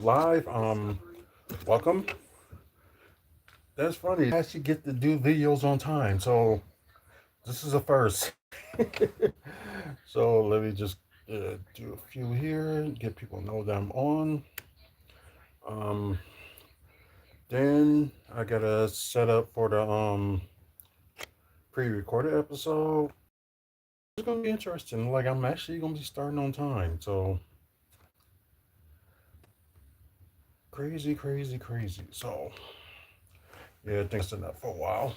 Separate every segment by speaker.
Speaker 1: Live. Welcome. That's funny. I actually get to do videos on time, so this is a first. So let me just do a few here, get people to know that I'm on. Um, then I gotta set up for the pre-recorded episode. It's gonna be interesting. Like I'm actually gonna be starting on time, so crazy, crazy, crazy. So yeah, things in that for a while.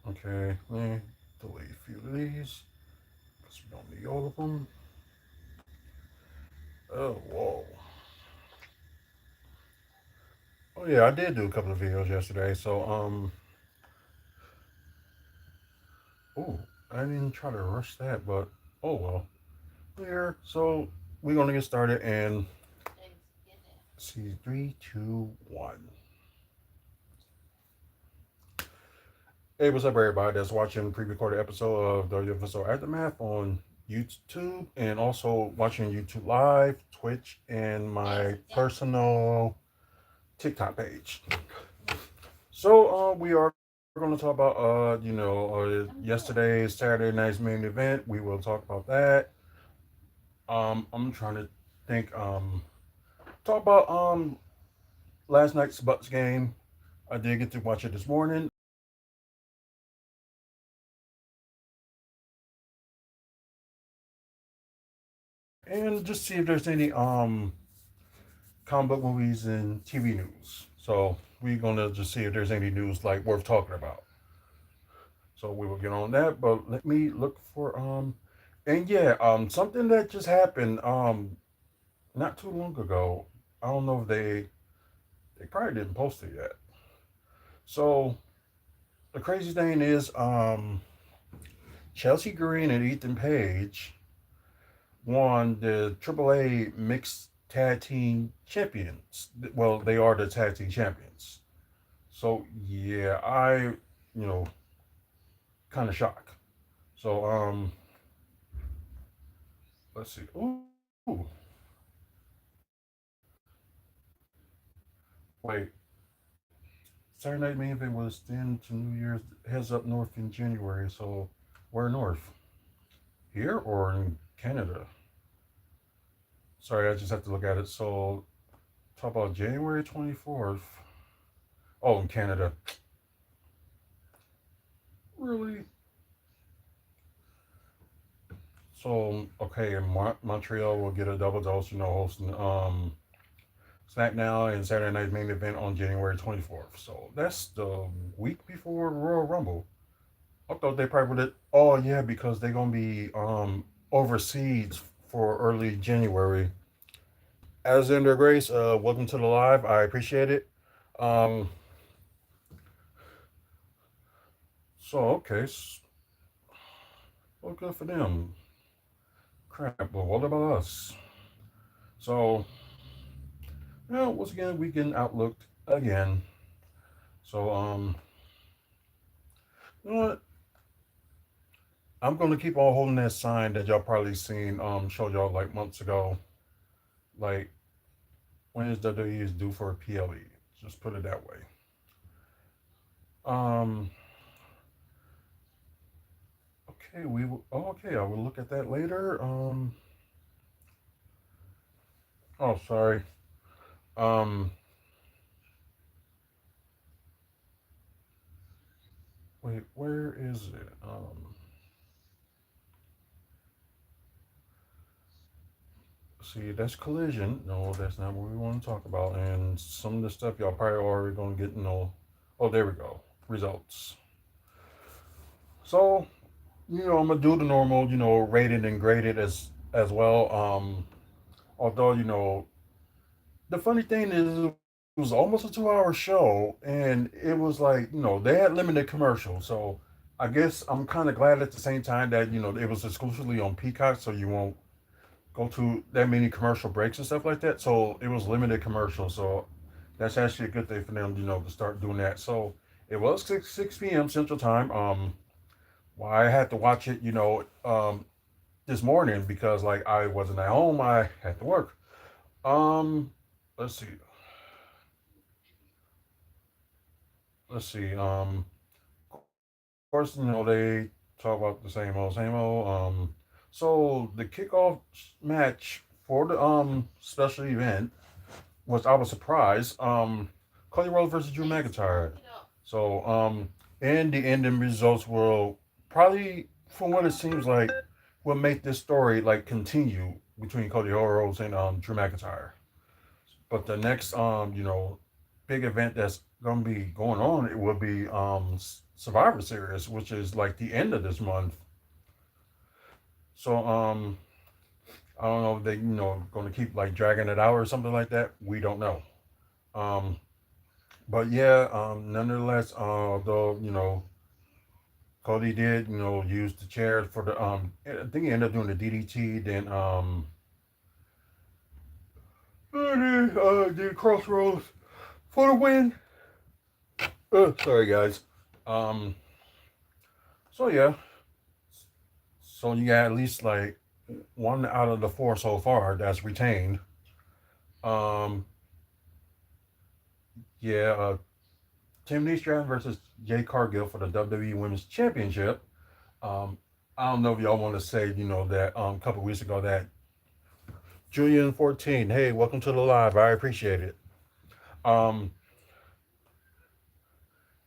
Speaker 1: Okay, let me delete a few of these because we don't need all of them. Oh, whoa. Oh yeah, I did do a couple of videos yesterday. So oh, I didn't try to rush that, but oh well. Here, so we're gonna get started and see 3, 2, 1. Hey, what's up, everybody that's watching the pre-recorded episode of WFSO Aftermath on YouTube and also watching YouTube Live, Twitch, and my personal TikTok page. So we are going to talk about yesterday's Saturday night's main event. We will talk about that. I'm trying to think. Talk about last night's Bucks game. I did get to watch it this morning. And just see if there's any comic book movies and TV news. So we're gonna just see if there's any news like worth talking about. So we will get on that. But let me look for and yeah, something that just happened not too long ago. I don't know if they probably didn't post it yet. So the crazy thing is Chelsea Green and Ethan Page won the AAA mixed tag team champions. Well, they are the tag team champions. So yeah, you know kind of shocked. So let's see. Ooh, wait. Saturday Night Main Event was then to New Year's heads up north in January. So where north? Here or in Canada? Sorry, I just have to look at it. So talk about January 24th. Oh, in Canada. Really? So okay, in Montreal will get a double dose. Hosting SmackDown and Saturday Night's Main Event on January 24th. So that's the week before Royal Rumble. I thought they probably would. Oh yeah, because they're gonna be overseas for early January. Alexander Grace, welcome to the live. I appreciate it. Um, so okay, well, good for them. Crap, but what about us? So, once again, weekend outlook again. So, you know what? I'm gonna keep on holding that sign that y'all probably seen showed y'all like months ago. Like when is WWE is due for a PLE? Just put it that way. Um, okay, we will. Oh, okay, I will look at that later. Oh, sorry. Um, wait, where is it? See, that's collision. No, that's not what we want to talk about. And some of the stuff y'all probably already gonna get. No, oh, there we go. Results. So, I'm gonna do the normal. Rated and graded as well. Although the funny thing is, it was almost a 2-hour show, and it was like they had limited commercials. So I guess I'm kind of glad at the same time that it was exclusively on Peacock, so you won't go to that many commercial breaks and stuff like that. So it was limited commercials. So that's actually a good thing for them, to start doing that. So it was six p.m. Central Time. Why I had to watch it, this morning because like I wasn't at home. I had to work. Um, let's see. Let's see. Of course, they talk about the same old, same old. So the kickoff match for the special event was I was surprised. Cody Rhodes versus Drew McIntyre. So and the ending results will probably, from what it seems like, will make this story like continue between Cody Rhodes and Drew McIntyre. But the next big event that's gonna be going on, it will be Survivor Series, which is like the end of this month. So I don't know if they gonna keep like dragging it out or something like that. We don't know. Um, but yeah, nonetheless, although Cody did use the chairs for the I think he ended up doing the DDT, then did Crossroads for the win. Sorry guys. Um, so yeah, so you got at least like one out of the four so far that's retained. Um, yeah, Timothy Stratton versus Jay Cargill for the WWE Women's Championship. Um, I don't know if y'all want to say, that a couple weeks ago that Julian 14, hey, welcome to the live. I appreciate it. Um,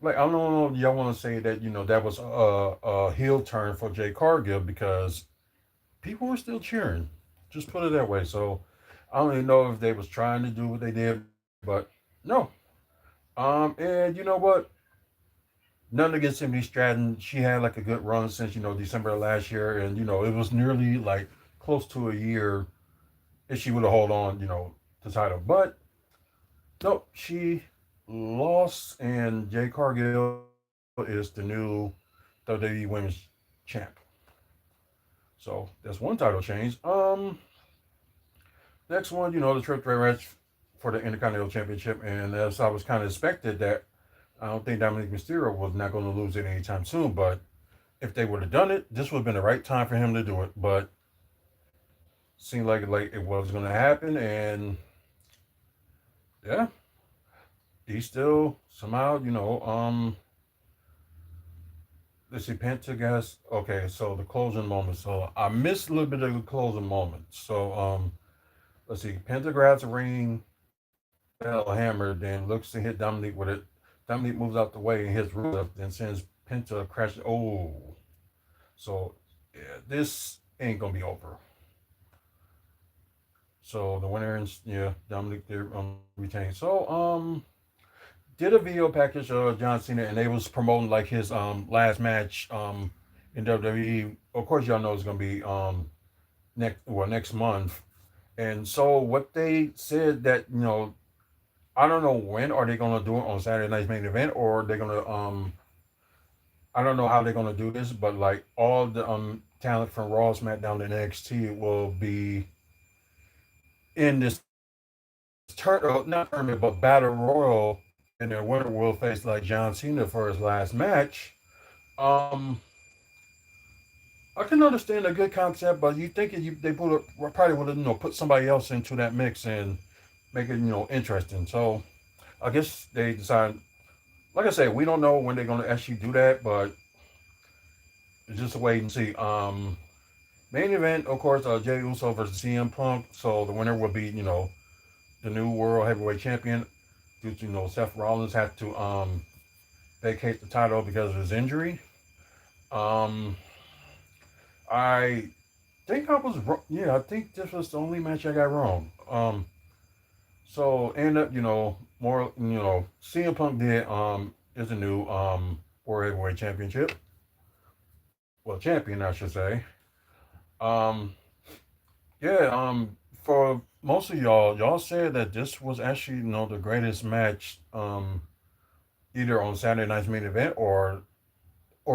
Speaker 1: like I don't know if y'all want to say that, that was a heel turn for Jay Cargill because people were still cheering. Just put it that way. So I don't even know if they was trying to do what they did, but no. And you know what? Nothing against Timothy Stratton. She had like a good run since December of last year, and it was nearly like close to a year if she would have hold on, the title. But no, she lost, and Jay Cargill is the new WWE Women's Champ. So that's one title change. Next one, the triple threat match for the Intercontinental Championship, and as I was kind of expected that I don't think Dominic Mysterio was not going to lose it anytime soon. But if they would have done it, this would have been the right time for him to do it. But seemed like it was going to happen, and yeah, he still somehow let's see, Penta guys. Okay, so the closing moment. So I missed a little bit of the closing moment. So let's see, Penta grabs a ring bell hammer, then looks to hit Dominic with it. Dominic moves out the way and hits Rusev, then sends Penta crashing. Oh, so yeah, this ain't gonna be over. So the winner is Dominic did retain. So did a video package of John Cena and they was promoting like his last match in WWE. Of course y'all know it's gonna be next month. And so what they said that I don't know when are they gonna do it on Saturday night's main event or they're gonna I don't know how they're gonna do this, but like all the talent from Raw, SmackDown, and NXT will be in this not tournament, but battle royal, and the winner will face like John Cena for his last match. Um, I can understand a good concept, but you think they probably would have put somebody else into that mix and make it interesting. So I guess they decided. Like I said, we don't know when they're gonna actually do that, but it's just a wait and see. Main event, of course, Jey Uso versus CM Punk. So the winner will be the new World Heavyweight Champion. Due to Seth Rollins had to vacate the title because of his injury. Um, I think I was wrong. Yeah, I think this was the only match I got wrong. So end up more CM Punk did is a new World Heavyweight Championship. Well, champion I should say. Um, yeah. For most of y'all said that this was actually the greatest match either on Saturday night's main event or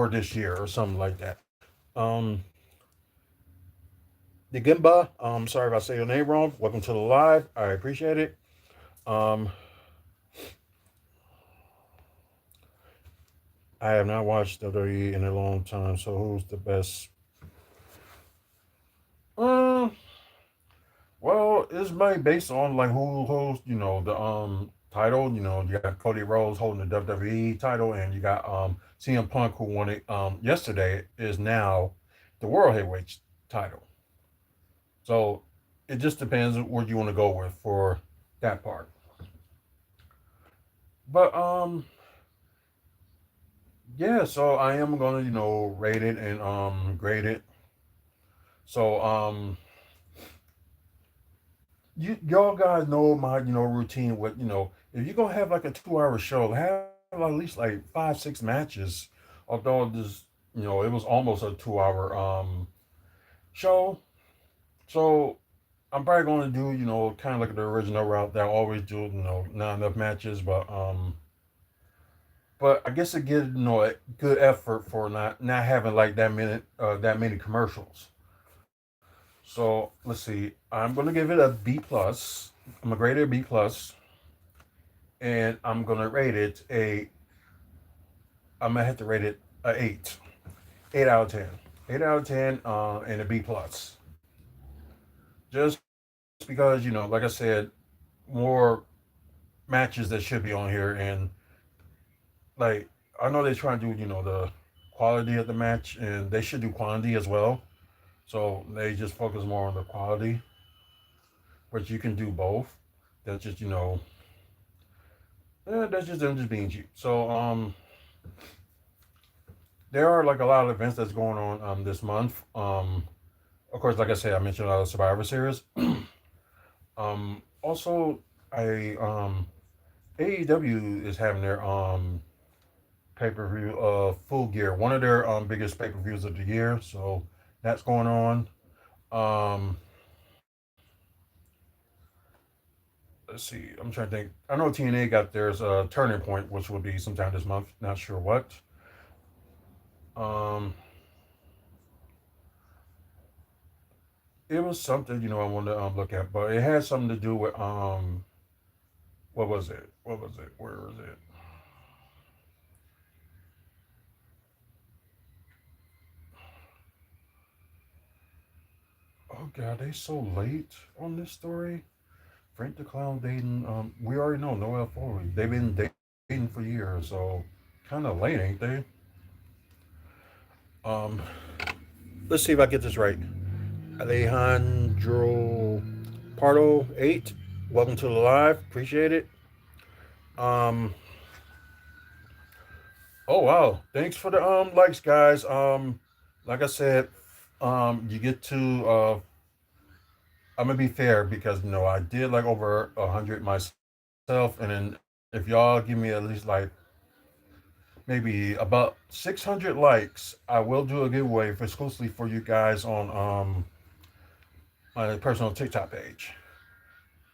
Speaker 1: this year or something like that. The Gimba, sorry if I say your name wrong. Welcome to the live. I appreciate it. Um, I have not watched WWE in a long time, so who's the best? Um, well, it's mainly based on like who holds, the title. You got Cody Rhodes holding the WWE title, and you got CM Punk who won it yesterday is now the World Heavyweight title. So it just depends what you want to go with for that part. But yeah, so I am gonna rate it and grade it. So y'all guys know my routine with if you're gonna have like a 2 hour show, have at least like 5 6 matches. Although this it was almost a 2 hour show. So I'm probably gonna do kind of like the original route that I always do, not enough matches, but I guess it gives a good effort for not having like that many commercials. So let's see. I'm gonna give it a B plus. I'm gonna grade it a B plus, and I'm gonna rate it a. I'm gonna have to rate it a 8 out of 10, 8 out of 10, and a B plus. Just because like I said, more matches that should be on here, and like I know they're trying to do the quality of the match, and they should do quantity as well. So they just focus more on the quality, which you can do both. That's just that's just them just being cheap. So there are like a lot of events that's going on this month. Of course, like I said, I mentioned a lot of Survivor Series. Also, I AEW is having their pay per view Full Gear, one of their biggest pay per views of the year. So that's going on. Um, let's see. I'm trying to think. I know TNA got theirs Turning Point, which will be sometime this month. Not sure what. Um, it was something I wanted to look at, but it had something to do with what was it? What was it? Where was it? Oh god, they so late on this story. Frank the Clown dating. We already know Noel Foley. They've been dating for years, so kind of late, ain't they? Um, let's see if I get this right. Alejandro Pardo 8. Welcome to the live. Appreciate it. Um, oh wow, thanks for the likes, guys. Like I said, you get to I'm gonna be fair because I did like over 100 myself, and then if y'all give me at least like maybe about 600 likes, I will do a giveaway for exclusively for you guys on my personal TikTok page.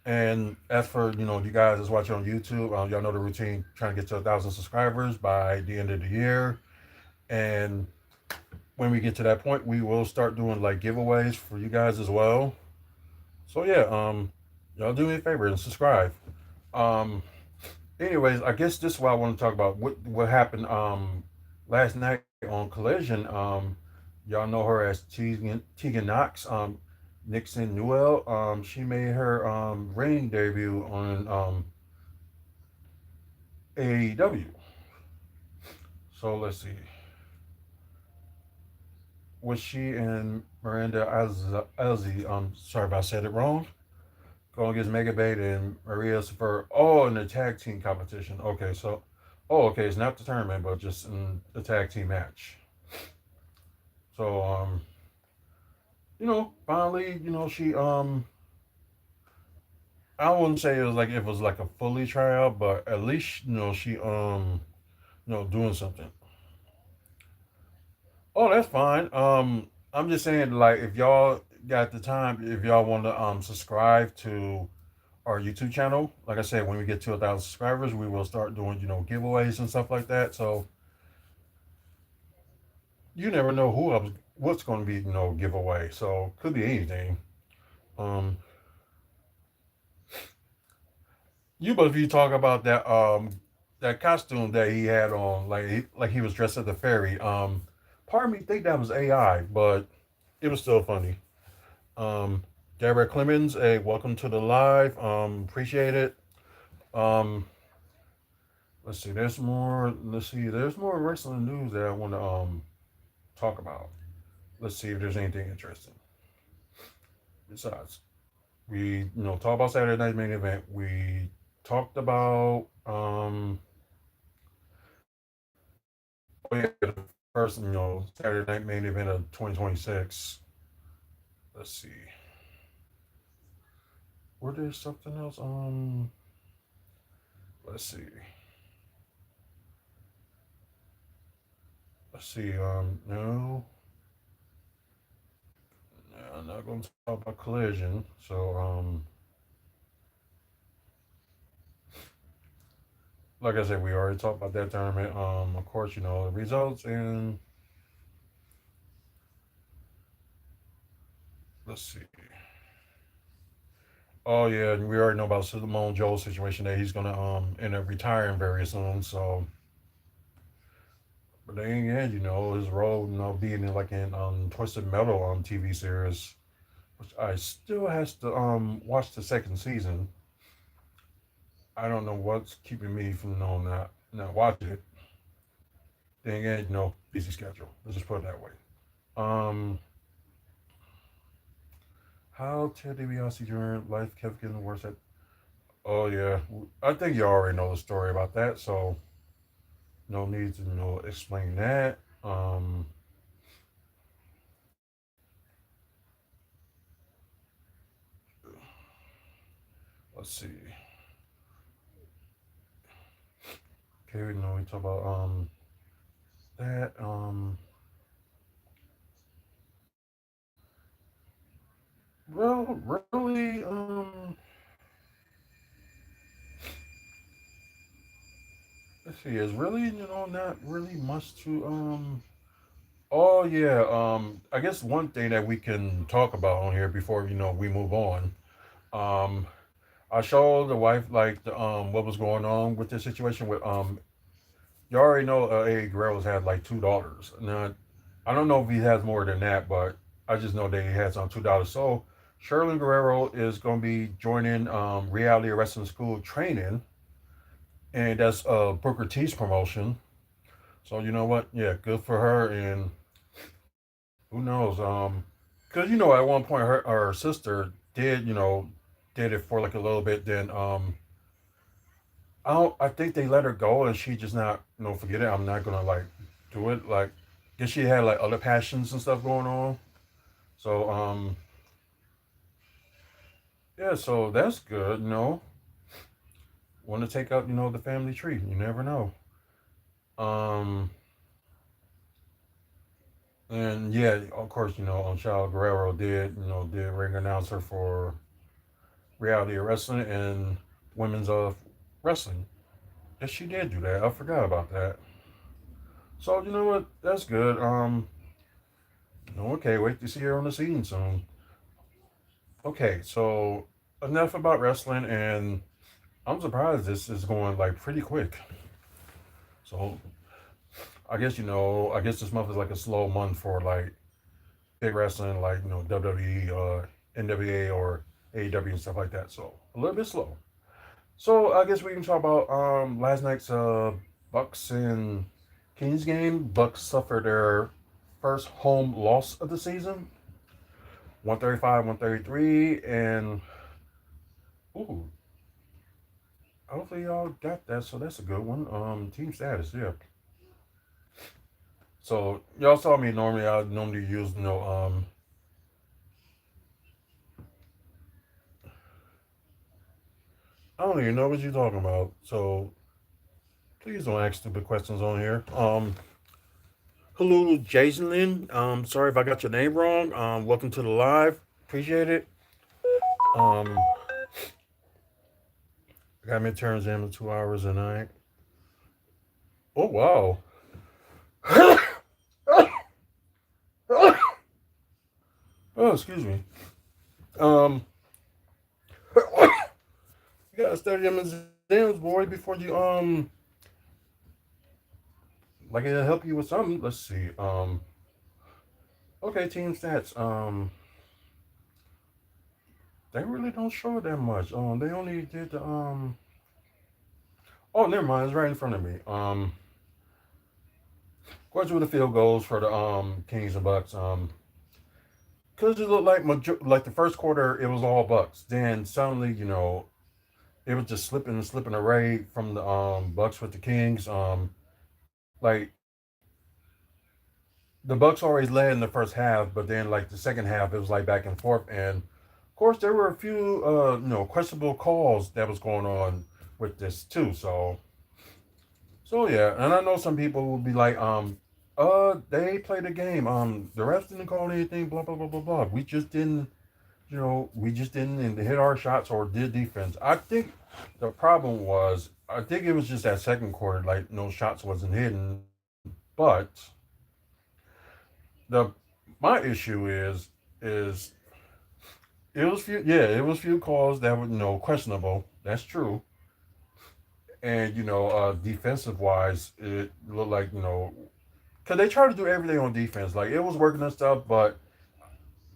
Speaker 1: And as for you guys that's watching on YouTube, y'all know the routine. Trying to get to 1,000 subscribers by the end of the year, and when we get to that point, we will start doing like giveaways for you guys as well. So yeah, y'all do me a favor and subscribe. Um, anyways, I guess this is what I want to talk about. What happened last night on Collision. Y'all know her as Tegan Knox. Nixon Newell. She made her ring debut on AEW. So let's see. Was she and Miranda Elzy? Sorry if I said it wrong. Going against Mega Bait and Maria Safer. Oh, in the tag team competition. Okay, so okay, it's not the tournament, but just in the tag team match. So finally, she I wouldn't say it was like a fully tryout, but at least she doing something. Oh, that's fine. I'm just saying like if y'all got the time, if y'all want to subscribe to our YouTube channel, like I said, when we get to 1,000 subscribers, we will start doing giveaways and stuff like that. So you never know what's going to be giveaway. So could be anything. Um, but if you talk about that costume that he had on, like he was dressed as the fairy. Part of me think that was AI, but it was still funny. Um, Derek Clemens, hey, welcome to the live. Appreciate it. Um, let's see. There's more. Let's see. There's more wrestling news that I want to talk about. Let's see if there's anything interesting. Besides, we talk about Saturday Night Main Event. We talked about oh yeah, the first Saturday Night Main Event of 2026. Let's see. Were there something else? Let's see. Let's see. No, I'm not going to talk about Collision. So, like I said, we already talked about that tournament. Of course, the results, and let's see. Oh yeah, and we already know about Simone Joe's situation that he's gonna end up retiring very soon. So, but then again, his role, being in like in Twisted Metal TV series, which I still has to watch the second season. I don't know what's keeping me from not watching it. Then again, busy schedule. Let's just put it that way. Um, how Ted DiBiase during life kept getting worse at. Oh yeah, I think you already know the story about that, so no need to explain that. Let's see. Okay, we talk about that. Well, really, let's see. Is really not really much to Oh yeah, I guess one thing that we can talk about on here before we move on. Um, I showed the wife like what was going on with this situation with you already know Eddie Guerrero's had like two daughters. Now I don't know if he has more than that, but I just know that he has two daughters. So Sherlyn Guerrero is going to be joining Reality Wrestling School training, and that's Booker T's promotion. So you know what? Yeah, good for her. And who knows? Because at one point her sister did it for like a little bit. Then I don't. I think they let her go, and she just not forget it. I'm not gonna like do it. Like, guess she had like other passions and stuff going on. So yeah. So that's good. Want to take out the family tree. You never know. Um and yeah, of course Chavo Guerrero did ring announcer for Reality of Wrestling and Women's of Wrestling. Yes, she did do that. I forgot about that. So you know what? That's good. Okay, wait to see her on the scene soon. Okay, so enough about wrestling, and I'm surprised this is going like pretty quick. So I guess this month is like a slow month for like big wrestling, like WWE, NWA, or AEW and stuff like that. So a little bit slow. So I guess we can talk about last night's Bucks and Kings game. Bucks suffered their first home loss of the season, 135, 133, and ooh, hopefully y'all got that. So that's a good one. Team status, yeah. So y'all saw me normally. I normally use I don't even know what you're talking about. So please don't ask stupid questions on here. Hello, Jason Lynn. Sorry if I got your name wrong. Welcome to the live. Appreciate it. Um, I got midterms in 2 hours a night. Oh wow. Oh, excuse me. Um, you gotta study them exams, boy, before you like it'll help you with something. Let's see. Okay, team stats. they really don't show that much. They only did the Oh, never mind. It's right in front of me. Going through the field goals for the Kings and Bucks. Cause it looked like like the first quarter it was all Bucks. Then suddenly, it was just slipping away from the Bucks with the Kings. Like the Bucks always led in the first half, but then like the second half it was like back and forth. And of course there were a few questionable calls that was going on with this too. So yeah, and I know some people will be like, they played the game. The refs didn't call anything, blah blah blah blah blah. We just didn't hit our shots or did defense. I think the problem was, I think it was just that second quarter, like no shots wasn't hidden. But the my issue is it was few calls that were questionable. That's true. And defensive wise, it looked like because they try to do everything on defense. Like it was working and stuff, but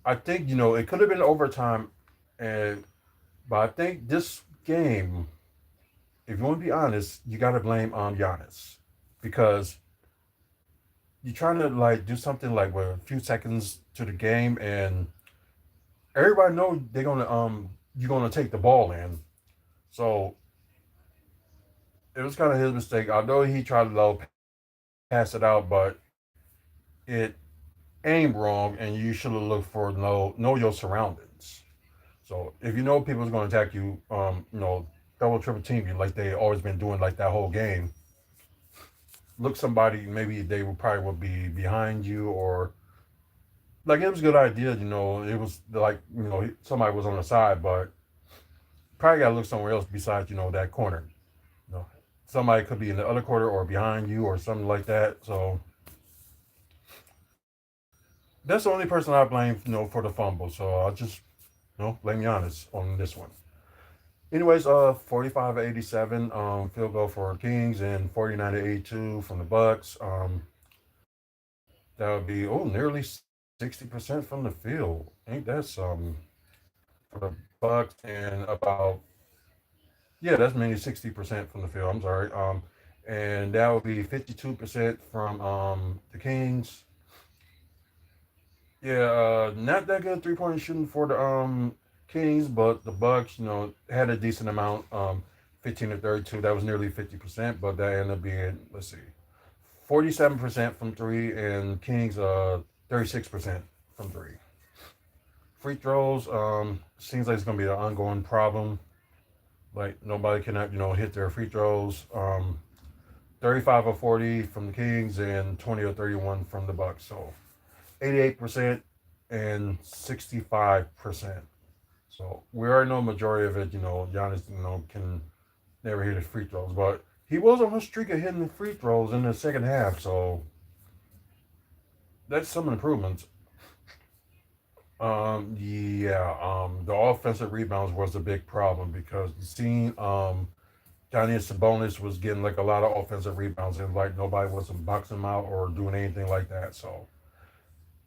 Speaker 1: I think it could have been overtime, and but I think this game, if you want to be honest, you got to blame Giannis because you're trying to like do something like with a few seconds to the game, and everybody know they're gonna you're gonna take the ball in. So it was kind of his mistake. I know he tried to pass it out, but it aimed wrong, and you should have looked for know your surroundings. So if you know people's going to attack you, double triple team you like they always been doing like that whole game. Look somebody maybe they would probably would be behind you or like it was a good idea. It was like somebody was on the side, but probably got to look somewhere else besides that corner. You know, somebody could be in the other corner or behind you or something like that. So that's the only person I blame, for the fumble. So I'll just, blame Giannis on this one. Anyways, 45-87 field goal for Kings and 49-82 from the Bucks. That would be nearly 60% from the field. Ain't that some for the Bucks and about that's maybe 60% from the field. I'm sorry. And that would be 52% from the Kings. Yeah, not that good 3-point shooting for the Kings, but the Bucks, had a decent amount, 15 to 32. That was nearly 50%, but that ended up being, let's see, 47% from three, and Kings 36% from three. Free throws seems like it's gonna be an ongoing problem. Like nobody cannot hit their free throws. 35 or 40 from the Kings and 20 or 31 from the Bucks. So 88% and 65%. So we already know majority of it. Giannis can never hit his free throws, but he was on a streak of hitting the free throws in the second half. So that's some improvements. The offensive rebounds was a big problem because the scene Giannis Sabonis was getting like a lot of offensive rebounds and like nobody wasn't boxing him out or doing anything like that. So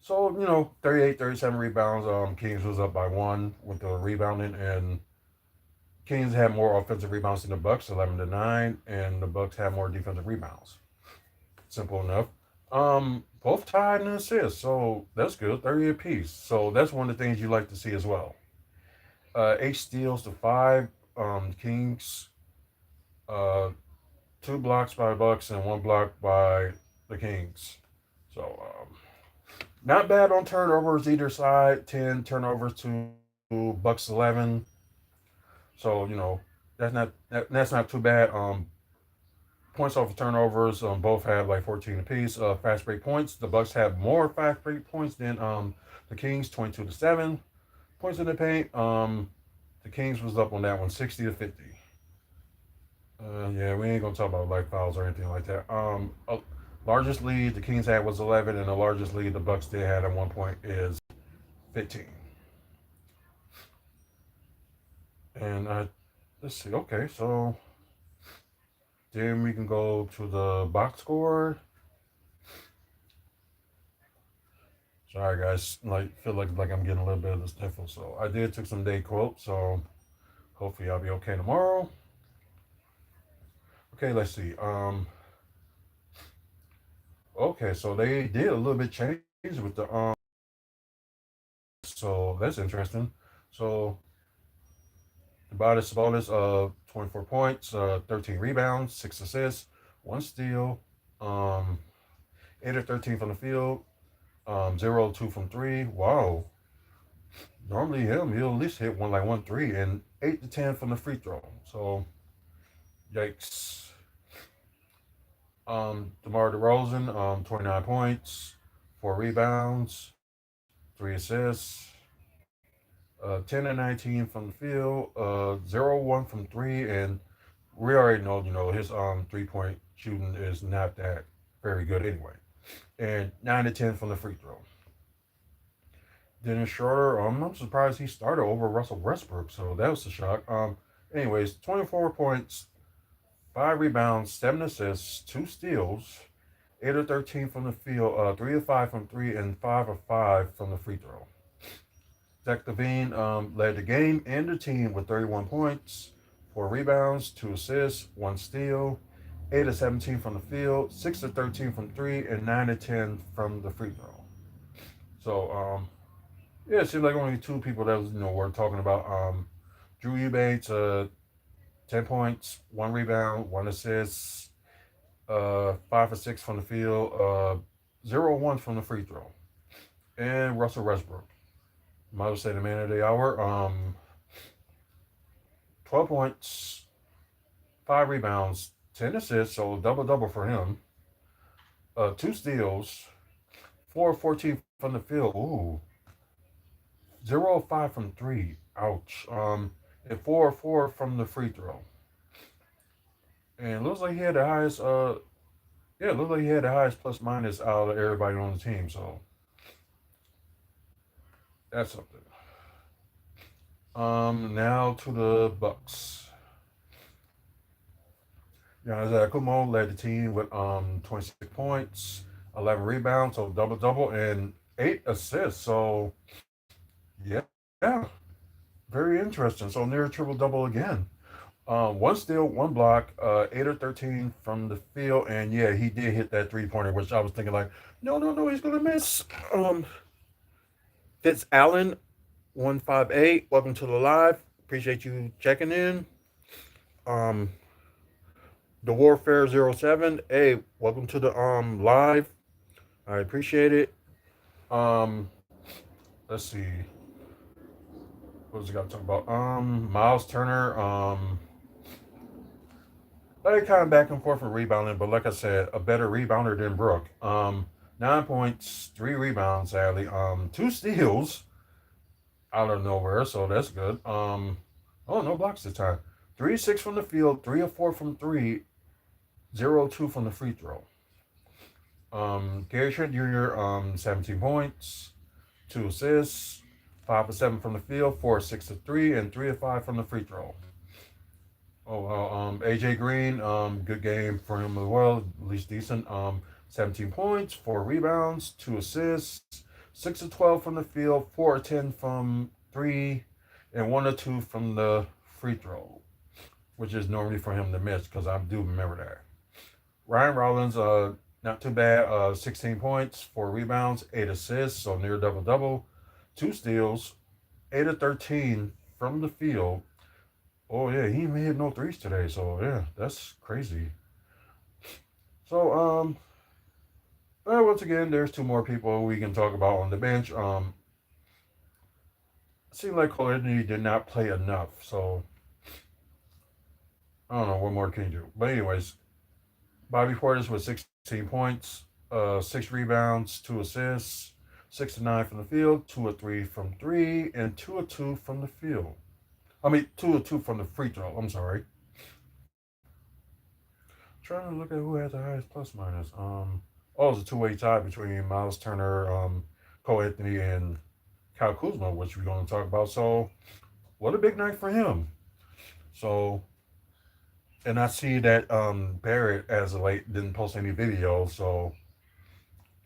Speaker 1: 38, 37 rebounds. Kings was up by one with the rebounding, and Kings had more offensive rebounds than the Bucks, 11-9, and the Bucks had more defensive rebounds. Simple enough. Both tied in assists, so that's good. 30 apiece. So that's one of the things you like to see as well. 8 steals to 5. Kings. Uh, 2 blocks by Bucks and 1 block by the Kings. So not bad on turnovers either side. 10 turnovers to Bucks 11. So that's not too bad. Points off of turnovers, both have like 14 apiece. Fast break points. The Bucks have more fast break points than the Kings, 22-7. Points in the paint. The Kings was up on that one, 60-50. Yeah, we ain't gonna talk about like fouls or anything like that. Largest lead the Kings had was 11, and the largest lead the Bucks did had at one point is 15. And let's see. Okay, so then we can go to the box score. Sorry guys, feel like I'm getting a little bit of this sniffle. So I did took some day quote, so hopefully I'll be okay tomorrow. Okay, let's see. Okay, so they did a little bit change with so that's interesting. So Sabonis 24 points, 13 rebounds, 6 assists, 1 steal, um 8 of 13 from the field, 0 of 2 from three. Wow. Normally he'll at least hit 1 3 and 8 to 10 from the free throw. So yikes. DeMar DeRozan, 29 points, 4 rebounds, 3 assists, 10 and 19 from the field, 0 1 from three, and we already know, his 3 point shooting is not that very good anyway. And 9 to 10 from the free throw. Dennis Schroeder, I'm surprised he started over Russell Westbrook, so that was a shock. Anyways, 24 points, 5 rebounds, 7 assists, 2 steals, 8 of 13 from the field, 3 of 5 from three, and 5 of 5 from the free throw. Zach Levine led the game and the team with 31 points, 4 rebounds, 2 assists, 1 steal, 8 of 17 from the field, 6 of 13 from three, and 9 of 10 from the free throw. So yeah, it seemed like only two people that was worth talking about. Drew Eubanks, 10 points, 1 rebound, 1 assist, 5 for 6 from the field, 0 1 from the free throw. And Russell Westbrook, might as well say the man of the hour. 12 points, 5 rebounds, 10 assists, so double double for him. 2 steals, 4 of 14 from the field. Ooh, 0 of 5 from three. Ouch. And 4 of 4 from the free throw. And it looks like he had the highest. Yeah, it looks like he had the highest plus minus out of everybody on the team. So that's something. Now to the Bucks. Giannis Kumo led the team with 26 points, 11 rebounds, so double double, and 8 assists. So yeah, very interesting. So near triple double again. 1 steal, 1 block, 8 of 13 from the field, and yeah, he did hit that 3 pointer, which I was thinking like, no, no, no, he's gonna miss. Fitz Allen, 158. Welcome to the live. Appreciate you checking in. Um, the Warfare 07. Hey, welcome to the live. I appreciate it. Um, let's see. What was I got to talk about? Miles Turner. They kind of back and forth with rebounding, but like I said, a better rebounder than Brook. 9 points, 3 rebounds, sadly. 2 steals out of nowhere, so that's good. Oh, no blocks this time. 3 6 from the field, 3 of 4 from three, 0 2 from the free throw. Gary Trent Jr. 17 points, 2 assists, 5 of 7 from the field, 4 of 6 to three, and 3 of 5 from the free throw. Oh well, AJ Green, good game for him as well, at least decent. 17 points, 4 rebounds, 2 assists, 6 of 12 from the field, 4 of 10 from three, and 1 or 2 from the free throw, which is normally for him to miss because I do remember that. Ryan Rollins, not too bad. 16 points, 4 rebounds, 8 assists, so near double double, 2 steals, 8 of 13 from the field. Oh yeah, he ain't hit no threes today, so yeah, that's crazy. So once again, there's two more people we can talk about on the bench. It seemed like Cole Anthony did not play enough, so I don't know what more can you do. But anyways, Bobby Portis with 16 points, 6 rebounds, 2 assists, 6 of 9 from the field, 2 of 3 from three, and 2 of 2 from the field. I mean, 2 of 2 from the free throw. I'm sorry. Trying to look at who has the highest plus minus. It's a two-way tie between Miles Turner, Cole Anthony, and Kyle Kuzma, which we're going to talk about. So, what a big night for him. So, and I see that Barrett, as of late, didn't post any videos. So,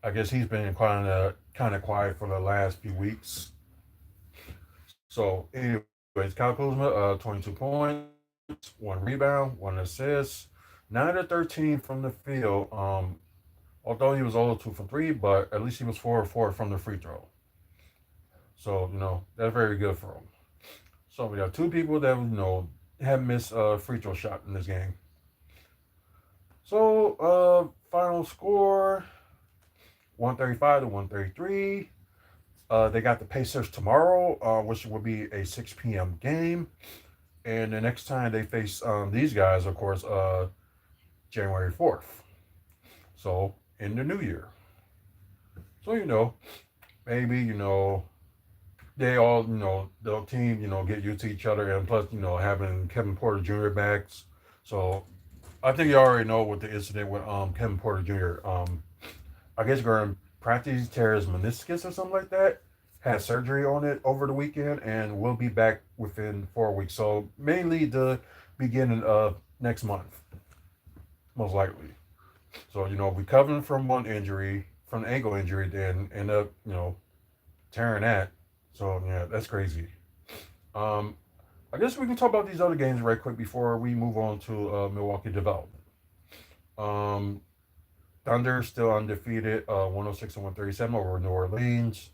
Speaker 1: I guess he's been kind of kind of quiet for the last few weeks. So, anyways, Kyle Kuzma, 22 points, one rebound, one assist, 9 to 13 from the field. Although he was 0 2 from three, but at least he was 4 4 from the free throw. So that's very good for him. So we have two people that have missed a free throw shot in this game. So final score 135 to 133. They got the Pacers tomorrow, which will be a 6 p.m. game. And the next time they face these guys, of course, January 4th. So in the new year. So, maybe, they all, the team, get used to each other. And plus, having Kevin Porter Jr. back. So I think you already know what the incident with Kevin Porter Jr. I guess during practice, he tear his meniscus or something like that. Had surgery on it over the weekend and will be back within 4 weeks. So mainly the beginning of next month, most likely. So recovering from one injury, from the ankle injury, then end up tearing that. So yeah, that's crazy. Um, I guess we can talk about these other games right quick before we move on to Milwaukee Development. Um, Thunder still undefeated, 106 and 137 over New Orleans.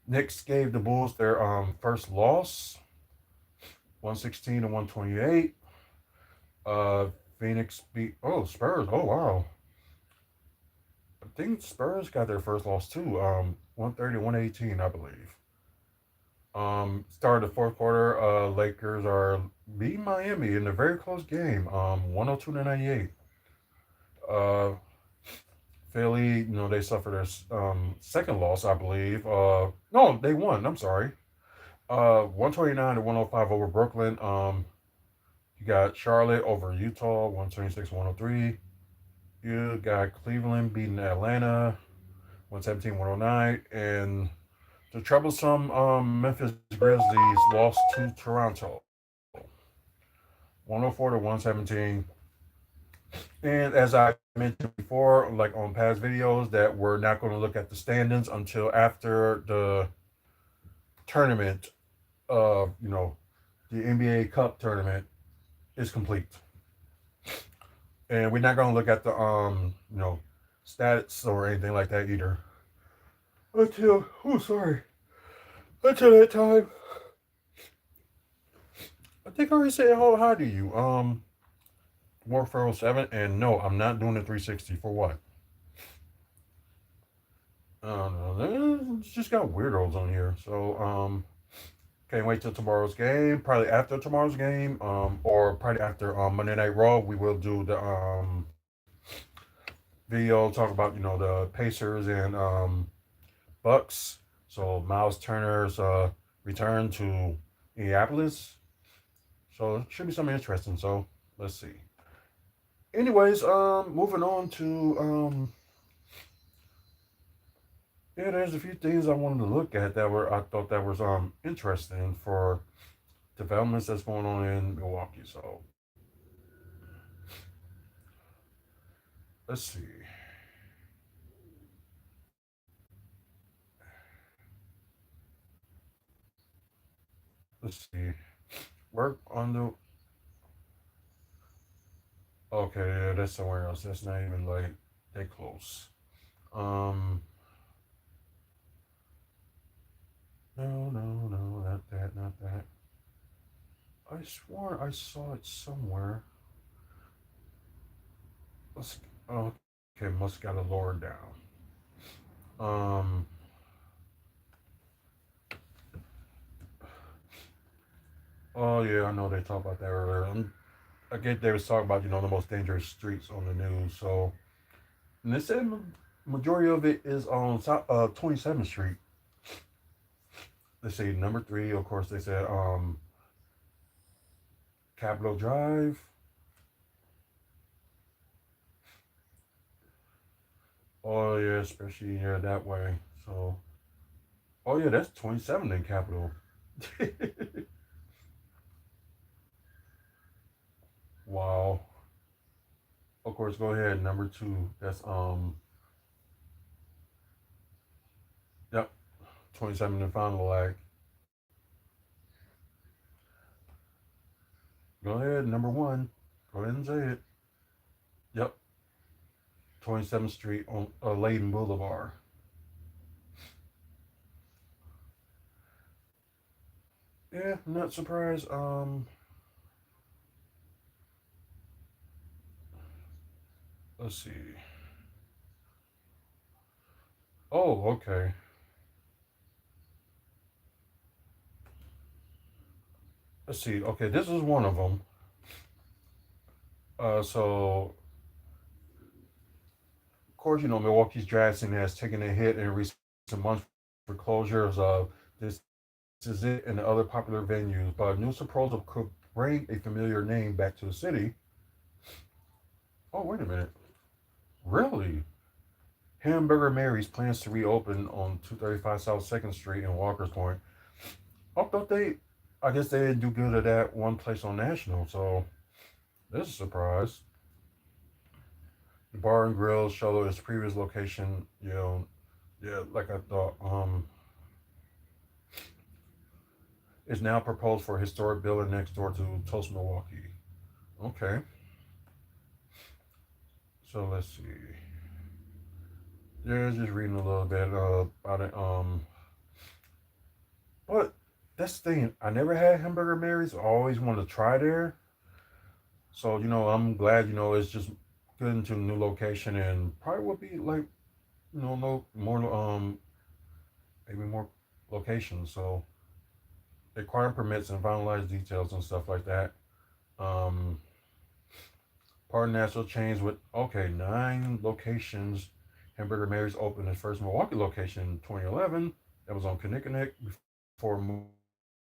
Speaker 1: Knicks gave the Bulls their first loss, 116 and 128. Uh, Phoenix beat Spurs. Oh wow, I think Spurs got their first loss too. 130 118, I believe. Start of the fourth quarter, Lakers are beating Miami in a very close game, 102 to 98. Uh, Philly, they suffered their second loss, I believe. No, they won. I'm sorry. 129 to 105 over Brooklyn. You got Charlotte over Utah, 126 103. You got Cleveland beating Atlanta, 117 109. And the troublesome Memphis Grizzlies lost to Toronto, 104 to 117. And as I mentioned before, like on past videos, that we're not going to look at the standings until after the tournament, the NBA Cup tournament is complete. And we're not going to look at the stats or anything like that either until that time. I think I already said how high do you Warfare 07, and no, I'm not doing the 360 for what? I don't know. It's just got weirdos on here. So can't wait till tomorrow's game. Probably after tomorrow's game, or probably after Monday Night Raw, we will do the video talk about the Pacers and Bucks. So Miles Turner's return to Indianapolis. So it should be something interesting. So let's see. Anyways, moving on to yeah, there's a few things I wanted to look at that were I thought that was interesting for developments that's going on in Milwaukee. So let's see. Let's see. Work on the. Okay, yeah, that's somewhere else. That's not even like that close. Um, no, no, no, not that, not that. I swore I saw it somewhere. Let's. Okay, must got it lower down. Um. Oh yeah, I know they talked about that earlier. I get they was talking about the most dangerous streets on the news. So and they said majority of it is on 27th Street. They say number three. Of course, they said Capitol Drive. Oh yeah, especially that way. So oh yeah, that's 27 in Capitol. Wow. Of course, go ahead. Number two. That's 27 and Fond du Lac. Go ahead, number one. Go ahead and say it. Yep, 27th Street on Layton Boulevard. Yeah, not surprised. Let's see. Oh, okay. Let's see. Okay, this is one of them. So of course, Milwaukee's drag scene has taken a hit in recent months for closures of this is it and other popular venues, but a new proposal could bring a familiar name back to the city. Oh, wait a minute. Really? Hamburger Mary's plans to reopen on 235 South 2nd Street in Walker's Point. I thought I guess they didn't do good at that one place on National, so this is a surprise. The bar and grill shuttle its previous location, yeah, like I thought, is now proposed for a historic building next door to Toast Milwaukee. Okay, so let's see. Yeah, just reading a little bit about it. But that's the thing. I never had Hamburger Mary's. I always wanted to try there. So I'm glad it's just good into a new location and probably would be like no more maybe more locations. So acquiring permits and finalize details and stuff like that. Um, Part of national chains with 9 locations. Hamburger Mary's opened its first Milwaukee location in 2011. That was on Kinnickinnick before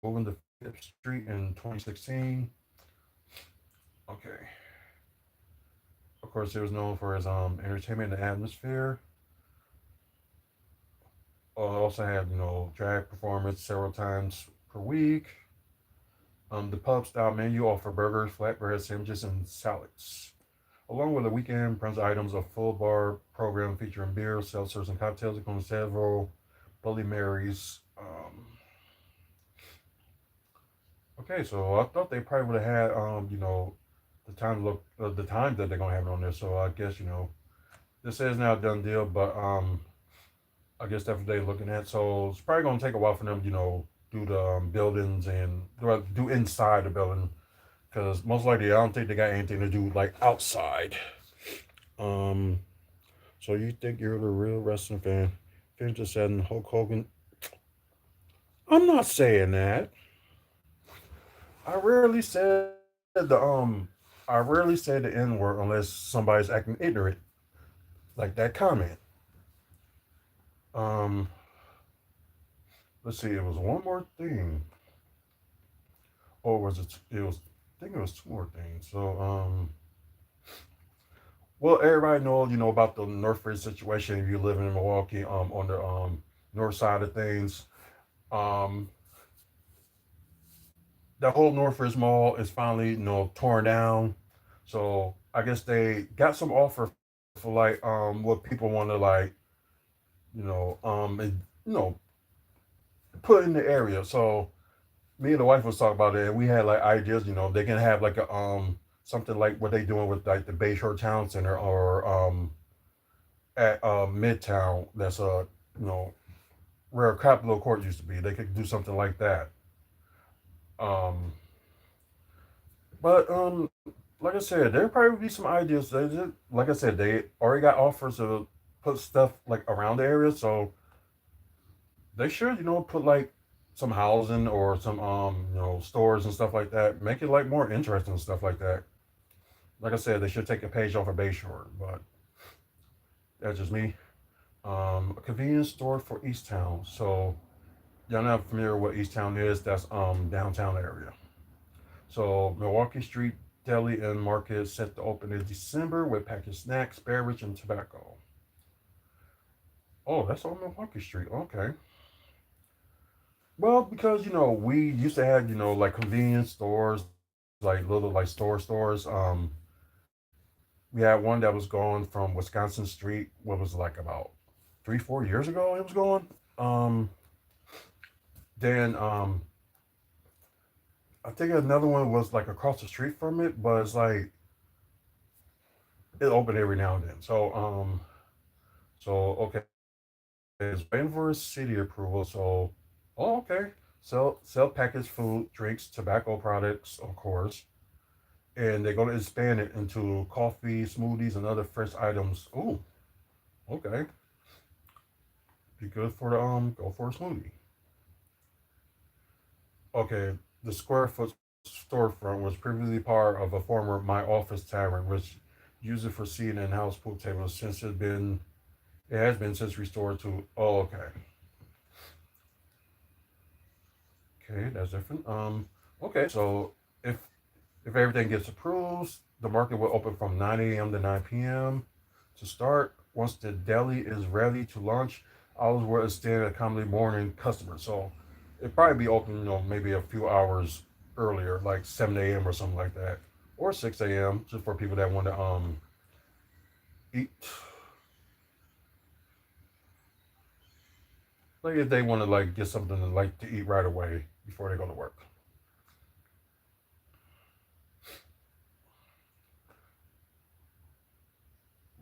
Speaker 1: moving to Fifth Street in 2016. Okay. Of course, it was known for his entertainment and atmosphere. Also had drag performance several times per week. The pub style menu offer burgers, flatbread sandwiches, and salads, along with a weekend brunch items, a full bar program featuring beer, seltzers, and cocktails, including several Bloody Marys. Okay, so I thought they probably would have had the time that they're gonna have it on there. So I guess this is now a done deal, but I guess that's what they're looking at. So it's probably gonna take a while for them, do the buildings and do inside the building because most likely I don't think they got anything to do like outside. Um, so you think you're the real wrestling fan? Finish just said Hulk Hogan. I'm not saying that. I rarely said I rarely say the N word unless somebody's acting ignorant, like that comment. Um, let's see. It was one more thing, or was it? It was. I think it was two more things. So, well, everybody knows, about the Northridge situation. If you live in Milwaukee, on the north side of things, um, the whole Northridge Mall is finally, torn down. So I guess they got some offer for like what people want to like, and, put in the area. So me and the wife was talking about it, and we had like ideas. They can have like a something like what they doing with like the Bayshore Town Center or at Midtown. That's you know where Capitol Court used to be. They could do something like that. Um, but like I said, there probably be some ideas. Like I said, they already got offers to put stuff like around the area, so they should put like some housing or some stores and stuff like that. Make it like more interesting and stuff like that. Like I said, they should take a page off of Bayshore, but that's just me. A convenience store for Easttown. So y'all not familiar with what Easttown is? That's downtown area. So Milwaukee Street Deli and Market set to open in December with packaged snacks, beverage, and tobacco. Oh, that's on Milwaukee Street. Okay. Well, because we used to have like convenience stores, like little like stores. We had one that was going from Wisconsin Street. What was it, like about 3 4 years ago? It was going. Um, Then I think another one was like across the street from it, but it's like it opened every now and then. So okay, it's waiting for a city approval. So oh okay, sell packaged food, drinks, tobacco products, of course, and they're gonna expand it into coffee, smoothies, and other fresh items. Oh, okay, be good for the go for a smoothie. Okay, the square foot storefront was previously part of a former My Office Tavern, which used it for seating and house pool tables. It has been since restored to. Oh, okay, okay, that's different. Okay, so if if everything gets approved, the market will open from 9 a.m. to 9 p.m. to start. Once the deli is ready to launch, hours will extend to accommodate morning customers. So it'll probably be open, maybe a few hours earlier, like 7 a.m. or something like that, or 6 a.m. just for people that want to eat, like if they want to like get something to eat right away before they go to work.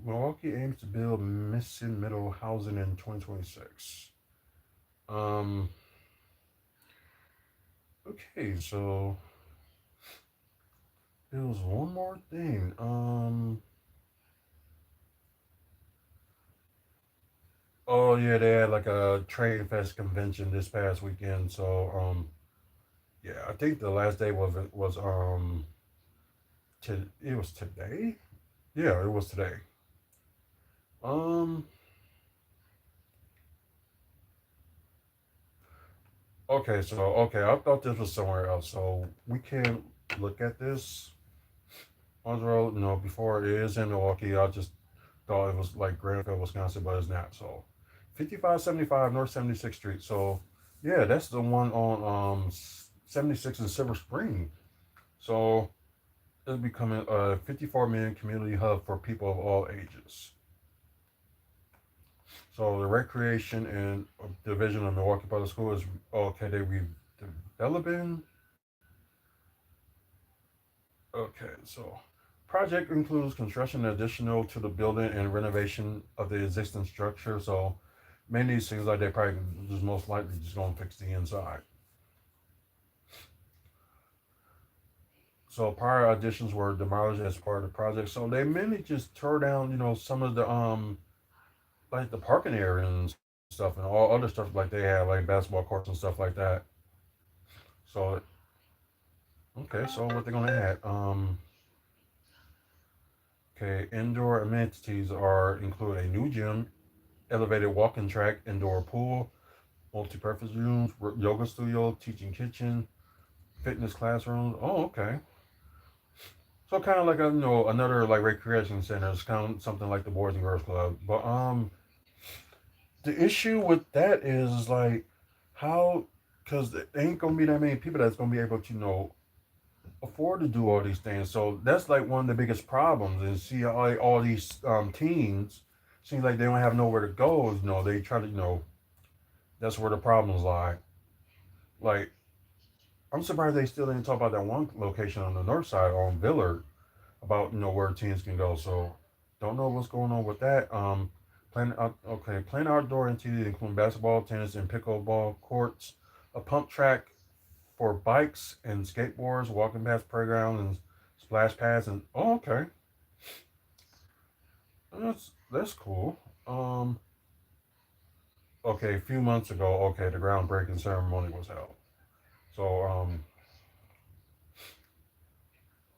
Speaker 1: Milwaukee aims to build missing middle housing in 2026. Um, okay, so there was one more thing. Oh yeah, they had like a Trade Fest convention this past weekend. So yeah, I think the last day it was today. Yeah, it was today. Um, okay, so okay, I thought this was somewhere else. So we can look at this on the road. Before it is in Milwaukee, I just thought it was like Granville, Wisconsin, but it's not. So 5575 North 76th Street. So yeah, that's the one on 76 in Silver Spring. So it's becoming a 54 million community hub for people of all ages. So the recreation and division of Milwaukee Public School is okay. They redeveloping. Okay, so project includes construction additional to the building and renovation of the existing structure. So many of these things like they probably just most likely just gonna fix the inside. So prior additions were demolished as part of the project. So they mainly just tore down, some of the like the parking area and stuff and all other stuff like they have like basketball courts and stuff like that. So okay, so what they're gonna add? Okay, indoor amenities are include a new gym, elevated walking track, indoor pool, multi-purpose rooms, yoga studio, teaching kitchen, fitness classrooms. Oh, okay. So kind of like another like recreation center. It's kind of something like the Boys and Girls Club. But the issue with that is like how because there ain't gonna be that many people that's gonna be able to afford to do all these things. So that's like one of the biggest problems. And see all these teens seems like they don't have nowhere to go. They try to that's where the problems lie. Like I'm surprised they still didn't talk about that one location on the north side on Villard about where teens can go. So don't know what's going on with that. Playing outdoor activities include basketball, tennis, and pickleball courts, a pump track for bikes and skateboards, walking past playgrounds and splash pads, and oh okay, that's cool. Um, okay, a few months ago, okay, the groundbreaking ceremony was held. So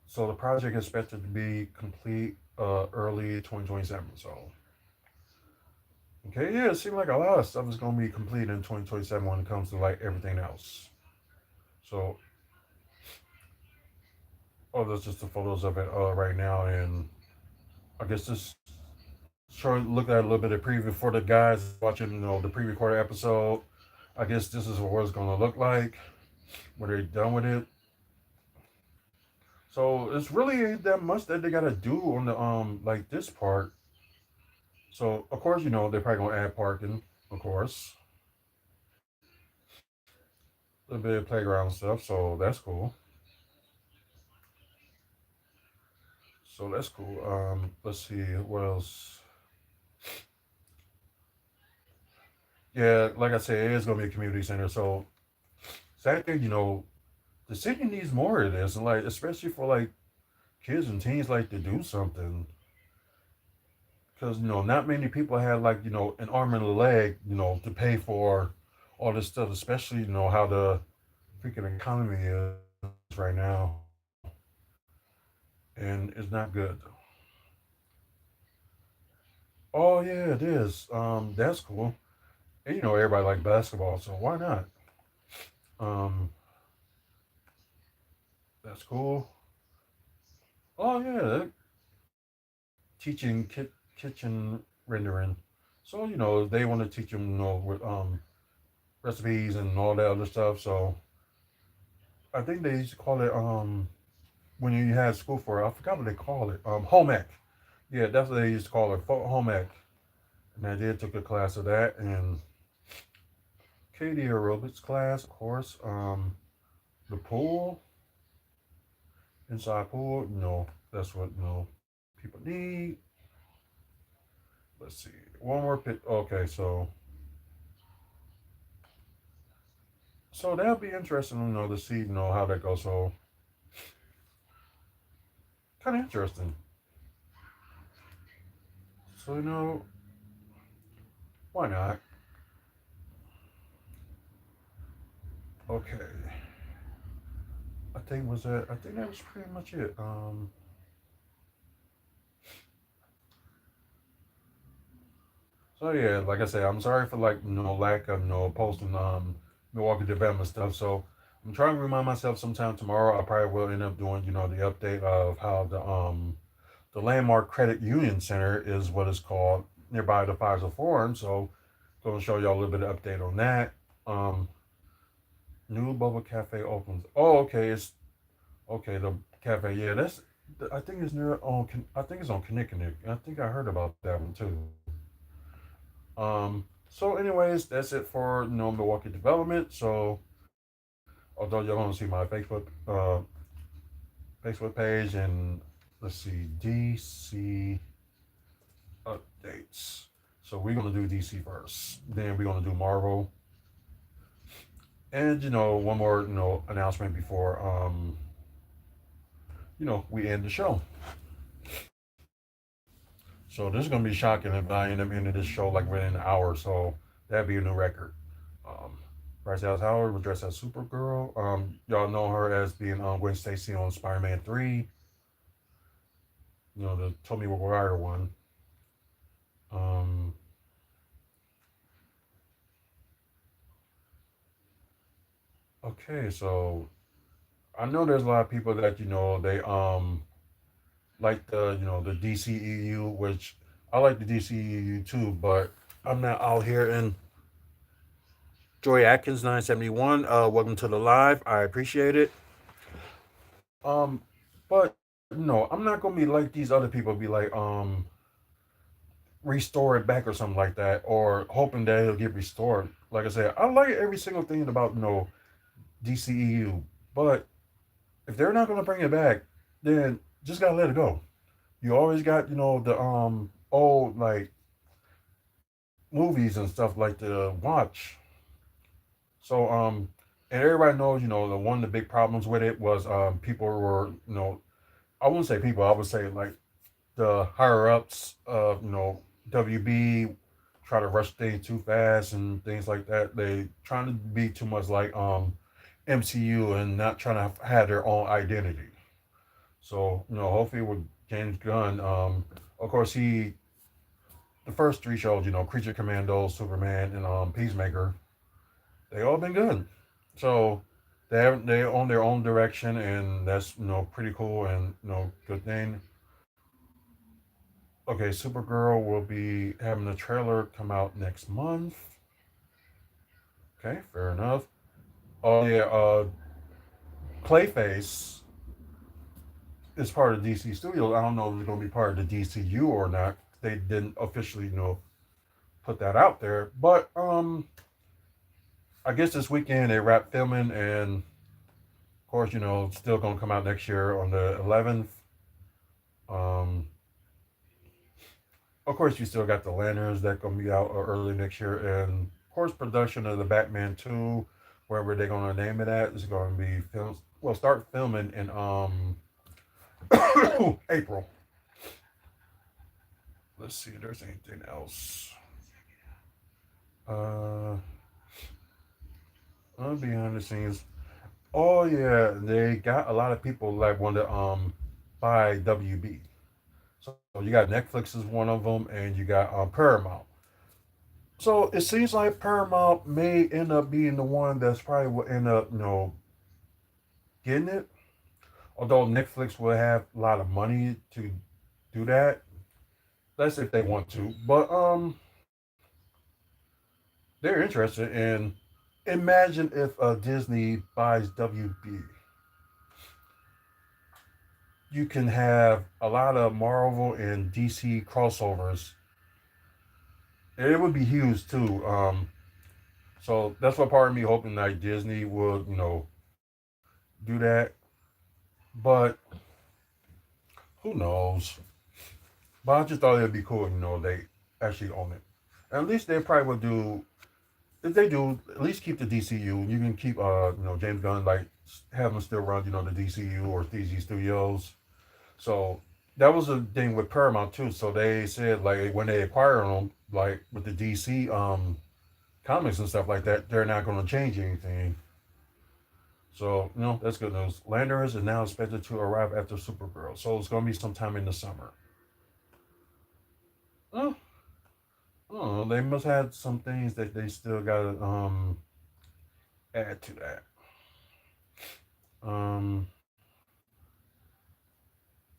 Speaker 1: so the project is expected to be complete early 2027. So okay, yeah, it seems like a lot of stuff is gonna be complete in 2027 when it comes to like everything else. So oh, that's just the photos of it right now, and I guess this sure look at a little bit of preview for the guys watching, the pre-recorded episode. I guess this is what it's gonna look like when they're done with it. So it's really ain't that much that they gotta do on the like this part. So of course, they're probably gonna add parking, of course. a little bit of playground stuff, so that's cool. So that's cool. Let's see what else. Yeah, like I said, it is gonna be a community center. So sad thing, the city needs more of this, and like especially for like kids and teens, like to do something because not many people have like an arm and a leg, to pay for all this stuff, especially how the freaking economy is right now, and it's not good. Oh yeah, it is. That's cool. And everybody like basketball, so why not? Um, that's cool. Oh yeah, teaching kitchen rendering. So they want to teach them with recipes and all that other stuff. So I think they used to call it when you had school for it. I forgot what they call it. Home ec. Yeah, that's what they used to call it. Home ec. And I did took a class of that and Katie aerobics class, of course. The pool, inside pool. That's what people need. Let's see. One more pit. Okay, so that'll be interesting, to see, how that goes. So kind of interesting. So why not? Okay. I think that was pretty much it. So yeah, like I said, I'm sorry for like lack of posting Milwaukee Development stuff. So I'm trying to remind myself sometime tomorrow. I probably will end up doing the update of how the Landmark Credit Union Center is what it's called nearby the Pfizer Forum. So going to show y'all a little bit of update on that. Um, New Bubble Cafe opens. Oh, okay, it's okay. The cafe, yeah, that's. I think it's near on. I think it's on Kinnickinnick. I think I heard about that one too. So, anyways, that's it for Milwaukee Development. So, although you're gonna see my Facebook page and let's see DC updates. So we're gonna do DC first. Then we're gonna do Marvel, and one more announcement before we end the show. So this is gonna be shocking if I end up ending this show like within an hour. So that'd be a new record. Um, Bryce Dallas Howard was dressed as Supergirl. Y'all know her as being Gwen Stacy on Spider-Man 3. The Tobey Maguire one. Um, okay, so I know there's a lot of people that they like the DCEU, which I like the DCEU too, but I'm not out here in Joy Atkins 971. Welcome to the live. I appreciate it. But I'm not gonna be like these other people. Be like restore it back or something like that, or hoping that it'll get restored. Like I said, I like every single thing about DCEU, but if they're not gonna bring it back, then just gotta let it go. You always got the old like movies and stuff like to watch. So and everybody knows the one of the big problems with it was people were I wouldn't say people, I would say like the higher ups of WB try to rush things too fast and things like that. They trying to be too much like MCU and not trying to have their own identity. So hopefully with James Gunn, of course the first three shows, Creature Commando, Superman, and Peacemaker, they all been good. So they own their own direction, and that's pretty cool and good thing. Okay, Supergirl will be having the trailer come out next month. Okay, fair enough. Oh yeah, Clayface is part of DC Studios. I don't know if it's going to be part of the DCU or not. They didn't officially put that out there, but I guess this weekend they wrap filming, and of course, still gonna come out next year on the 11th. Um, of course, you still got the Lanterns that gonna be out early next year, and of course, production of the Batman 2, wherever they're gonna name it at, is gonna be filmed. Well, start filming in April. Let's see if there's anything else. Uh, behind the scenes. Oh yeah, they got a lot of people that want to buy WB. So you got Netflix is one of them, and you got Paramount. So it seems like Paramount may end up being the one that's probably will end up getting it. Although Netflix will have a lot of money to do that. That's if they want to. But they're interested in. Imagine if Disney buys WB. You can have a lot of Marvel and DC crossovers. It would be huge too. So that's what part of me hoping that Disney would, do that. But who knows? But I just thought it'd be cool, they actually own it. And at least they probably would do. If they do, at least keep the DCU. You can keep, James Gunn, like have him still run, the DCU or 3Z Studios. So that was a thing with Paramount too. So they said like when they acquire them, like with the DC comics and stuff like that, they're not going to change anything. So that's good news. Lanterns is now expected to arrive after Supergirl, so it's going to be sometime in the summer. Oh, oh, they must have some things that they still got to add to that. Um,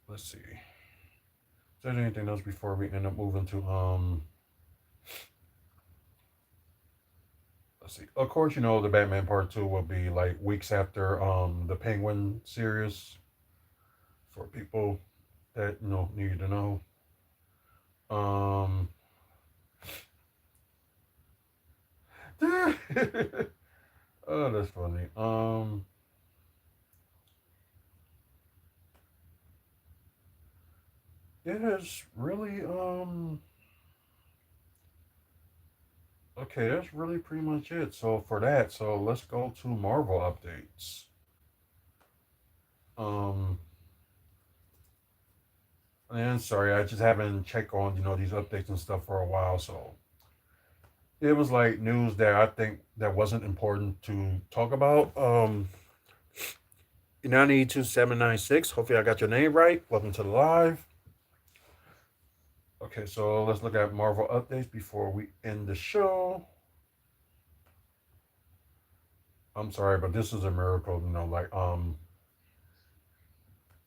Speaker 1: let's see. Is there anything else before we end up moving to let's see. Of course, the Batman Part Two will be like weeks after the Penguin series for people that need to know. Um, oh, that's funny. It is really okay. That's really pretty much it. So for that, so let's go to Marvel updates. Um, and sorry, I just haven't checked on these updates and stuff for a while, so it was like news that I think that wasn't important to talk about. 92796. Hopefully, I got your name right. Welcome to the live. Okay, so let's look at Marvel updates before we end the show. I'm sorry, but this is a miracle. Like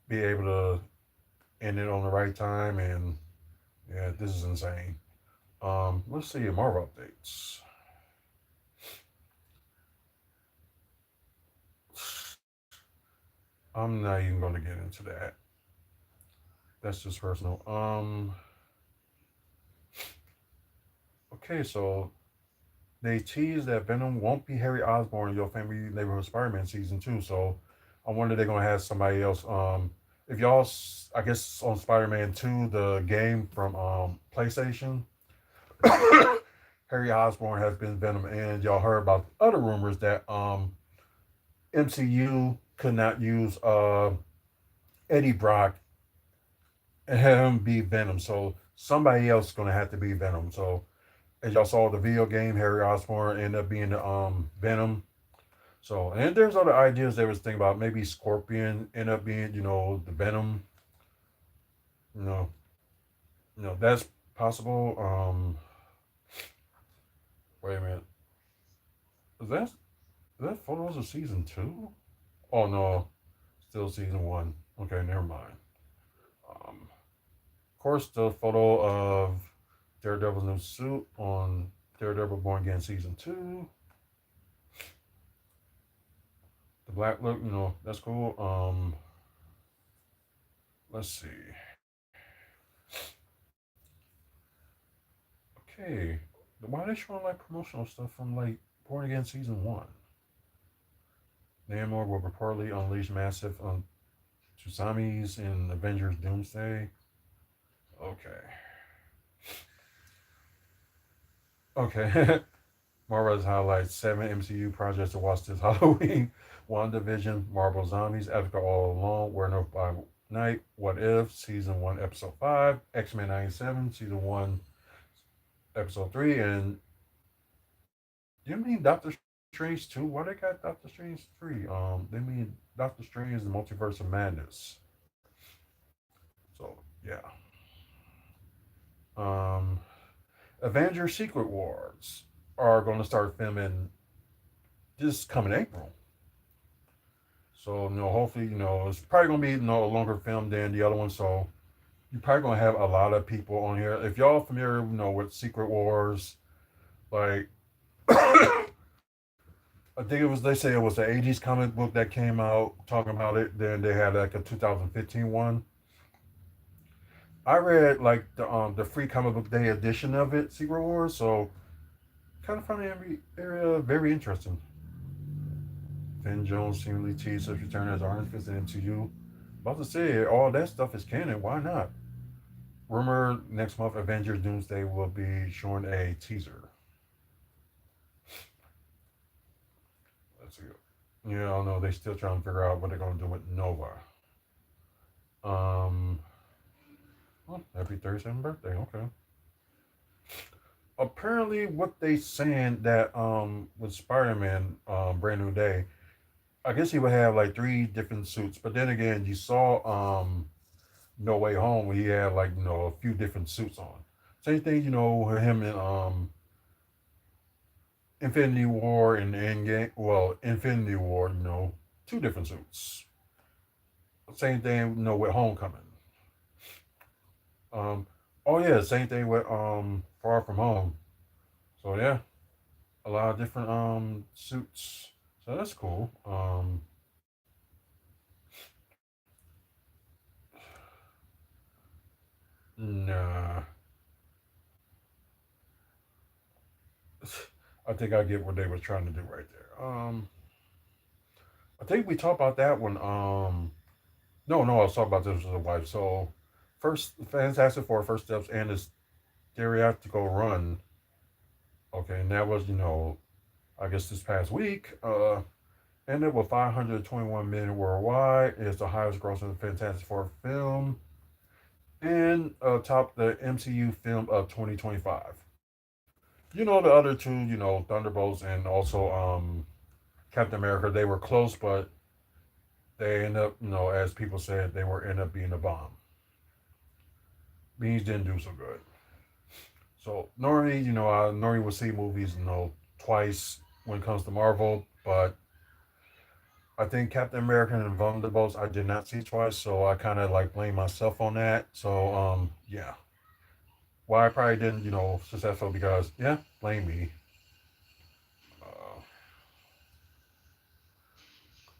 Speaker 1: be able to end it on the right time, and yeah, this is insane. Let's see your Marvel updates. I'm not even going to get into that. That's just personal. Okay, so they teased that Venom won't be Harry Osborn in your Family Neighborhood Spider-Man season two. So I wonder they're gonna have somebody else. If y'all, I guess on Spider-Man two, the game from PlayStation, Harry Osborn has been Venom, and y'all heard about other rumors that MCU could not use Eddie Brock and have him be Venom. So somebody else is gonna have to be Venom. So as y'all saw the video game, Harry Osborn ended up being the Venom. So and there's other ideas they was thinking about. Maybe Scorpion end up being, the Venom. You know, that's possible. Wait a minute. Is that photos of season two? Oh no, still season one. Okay, never mind. Of course, the photo of Daredevil's new suit on Daredevil Born Again season two. The black look, that's cool. Let's see. Okay, why are they showing like promotional stuff from like Born Again Season 1. Namor will reportedly unleash massive tsunamis in Avengers Doomsday. Okay. Okay. Marvel highlights 7 MCU projects to watch this Halloween. WandaVision, Marvel Zombies, Epica All Alone, Where No by Night, What If, Season 1, Episode 5, X-Men 97, Season 1, Episode 3, and you mean Doctor Strange 2? Why they got Doctor Strange 3? They mean Doctor Strange the Multiverse of Madness. So yeah. Um Avengers Secret Wars are gonna start filming this coming April. So, hopefully, it's probably gonna be a longer film than the other one. So you're probably gonna have a lot of people on here. If y'all familiar, with Secret Wars, like I think they say it was the '80s comic book that came out talking about it. Then they had like a 2015 one. I read like the free comic book day edition of it, Secret Wars. So kind of funny every area, very interesting. Finn Jones seemingly teased his return as Iron Fist in MCU. About to say all that stuff is canon. Why not? Rumor next month Avengers Doomsday will be showing a teaser. Let's see. Yeah, I don't know. They still trying to figure out what they're gonna do with Nova. Um, well, happy 37th birthday. Okay. Apparently, what they saying that with Spider-Man, Brand New Day, I guess he would have like three different suits. But then again, you saw No Way Home where he had like a few different suits on. Same thing, with him in Infinity War and Endgame. Well, Infinity War, two different suits. Same thing, with Homecoming. Um, oh yeah, same thing with Far From Home. So yeah, a lot of different suits. So that's cool. Nah, I think I get what they were trying to do right there. I think we talked about that one. No, no, I was talking about this with the wife. So, first, Fantastic Four, First Steps, and his theoretical run. Okay, and that was, I guess this past week. Ended with 521 million worldwide. It's the highest grossing Fantastic Four film, and topped the MCU film of 2025. The other two, Thunderbolts and also Captain America, they were close, but they end up, as people said, they were end up being a bomb. Beans didn't do so good. So normally, I normally would see movies, twice when it comes to Marvel, but I think Captain America and Thunderbolts I did not see twice, so I kind of like blame myself on that. So yeah, why I probably didn't, successful because yeah, blame me. Uh,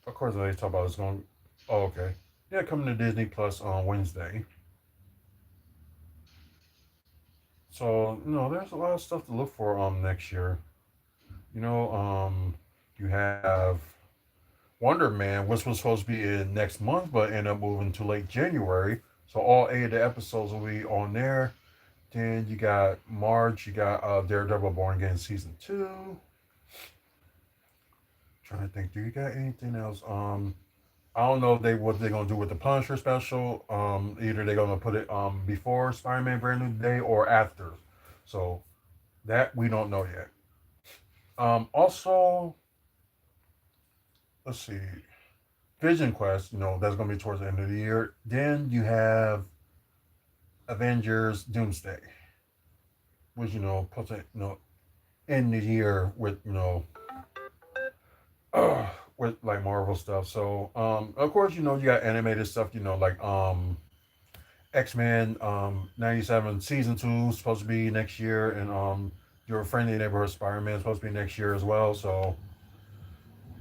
Speaker 1: of course, they talk about it's going. Oh, okay. Yeah, coming to Disney Plus on Wednesday. So there's a lot of stuff to look for next year. You know, you have Wonder Man, which was supposed to be in next month, but ended up moving to late January. So all 8 of the episodes will be on there. Then you got March, you got Daredevil Born Again season 2. Trying to think, do you got anything else? I don't know if they what they're gonna do with the Punisher special. Either they're gonna put it before Spider-Man Brand New Day or after. So that we don't know yet. Also, let's see, Vision Quest. That's gonna be towards the end of the year. Then you have Avengers Doomsday, which puts it end the year with with like Marvel stuff. So of course you got animated stuff. Like X-Men 97 season 2 supposed to be next year, and your friendly neighborhood Spider-Man is supposed to be next year as well.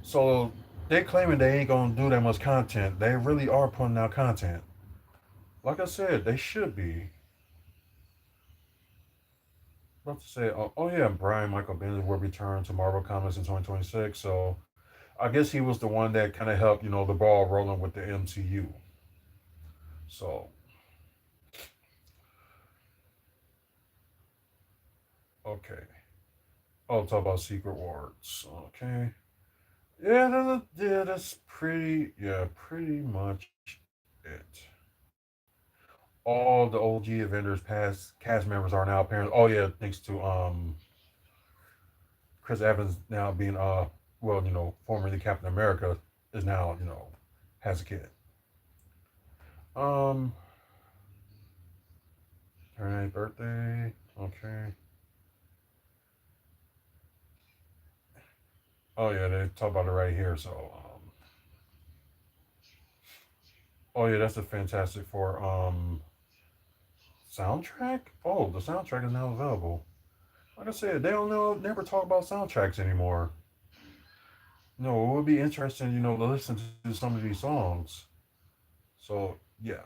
Speaker 1: So they claiming they ain't gonna do that much content. They really are putting out content. Like I said, they should be. about to say, oh yeah, Brian Michael Bendis will return to Marvel Comics in 2026. So I guess he was the one that kind of helped, the ball rolling with the MCU. So, okay. Oh, talk about Secret Wars. Okay. Yeah, that's pretty. Yeah, pretty much it. All the OG Avengers past cast members are now apparent. Oh yeah, thanks to Chris Evans now being well, formerly Captain America is now, has a kid. Um, her birthday. Okay. Oh yeah, they talk about it right here. So, oh yeah, that's a Fantastic Four soundtrack. Oh, the soundtrack is now available. Like I said, they don't know, never talk about soundtracks anymore. No, it would be interesting, to listen to some of these songs. So yeah.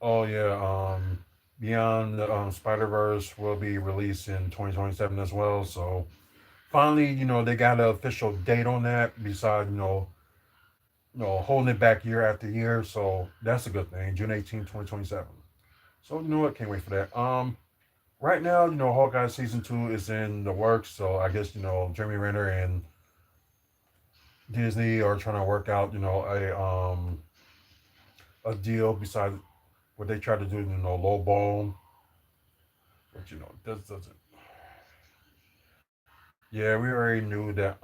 Speaker 1: Oh yeah. Beyond the Spider Verse will be released in 2027 as well. So finally, they got an official date on that. Besides, holding it back year after year. So that's a good thing. June 18th, 2027. So you know what? Can't wait for that. Right now, Hawkeye season 2 is in the works. So I guess Jeremy Renner and Disney are trying to work out, a deal besides what they try to do, low ball. But this doesn't. Yeah, we already knew that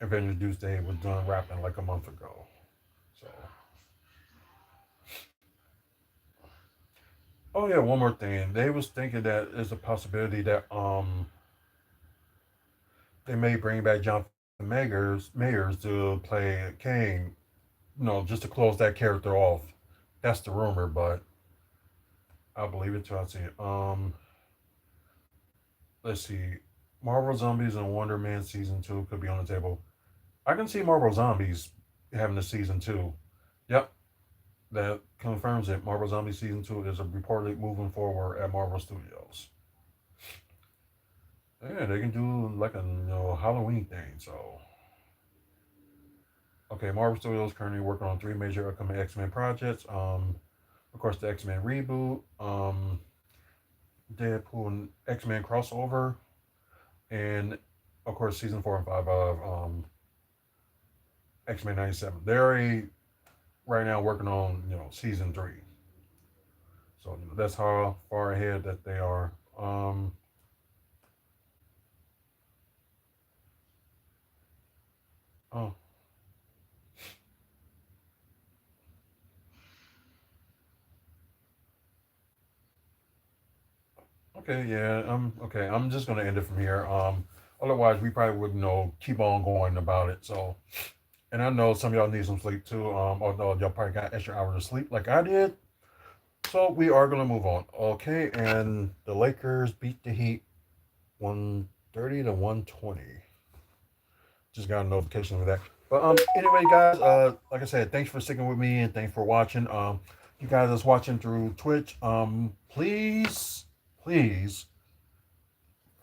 Speaker 1: Avengers Doomsday was done wrapping like a month ago. So, oh yeah, one more thing. They was thinking that there's a possibility that they may bring back Jonathan Mayers to play Kane. Just to close that character off. That's the rumor, but I'll believe it till I see it. Let's see. Marvel Zombies and Wonder Man season 2 could be on the table. I can see Marvel Zombies having a season 2. Yep, that confirms it. Marvel Zombies season 2 is reportedly moving forward at Marvel Studios. Yeah, they can do like a Halloween thing. So, okay, Marvel Studios currently working on 3 major upcoming X Men projects. Of course, the X Men reboot, Deadpool and X Men crossover, and of course, season 4 and 5 of X Men '97. They're already right now working on season 3. So that's how far ahead that they are. Oh, okay, yeah. Okay. I'm just gonna end it from here. Otherwise we probably would keep on going about it. So, and I know some of y'all need some sleep too. Although y'all probably got extra hours of sleep like I did. So we are gonna move on. Okay, and the Lakers beat the Heat 130 to 120. Just got a notification of that. But anyway, guys, like I said, thanks for sticking with me and thanks for watching. You guys that's watching through Twitch, please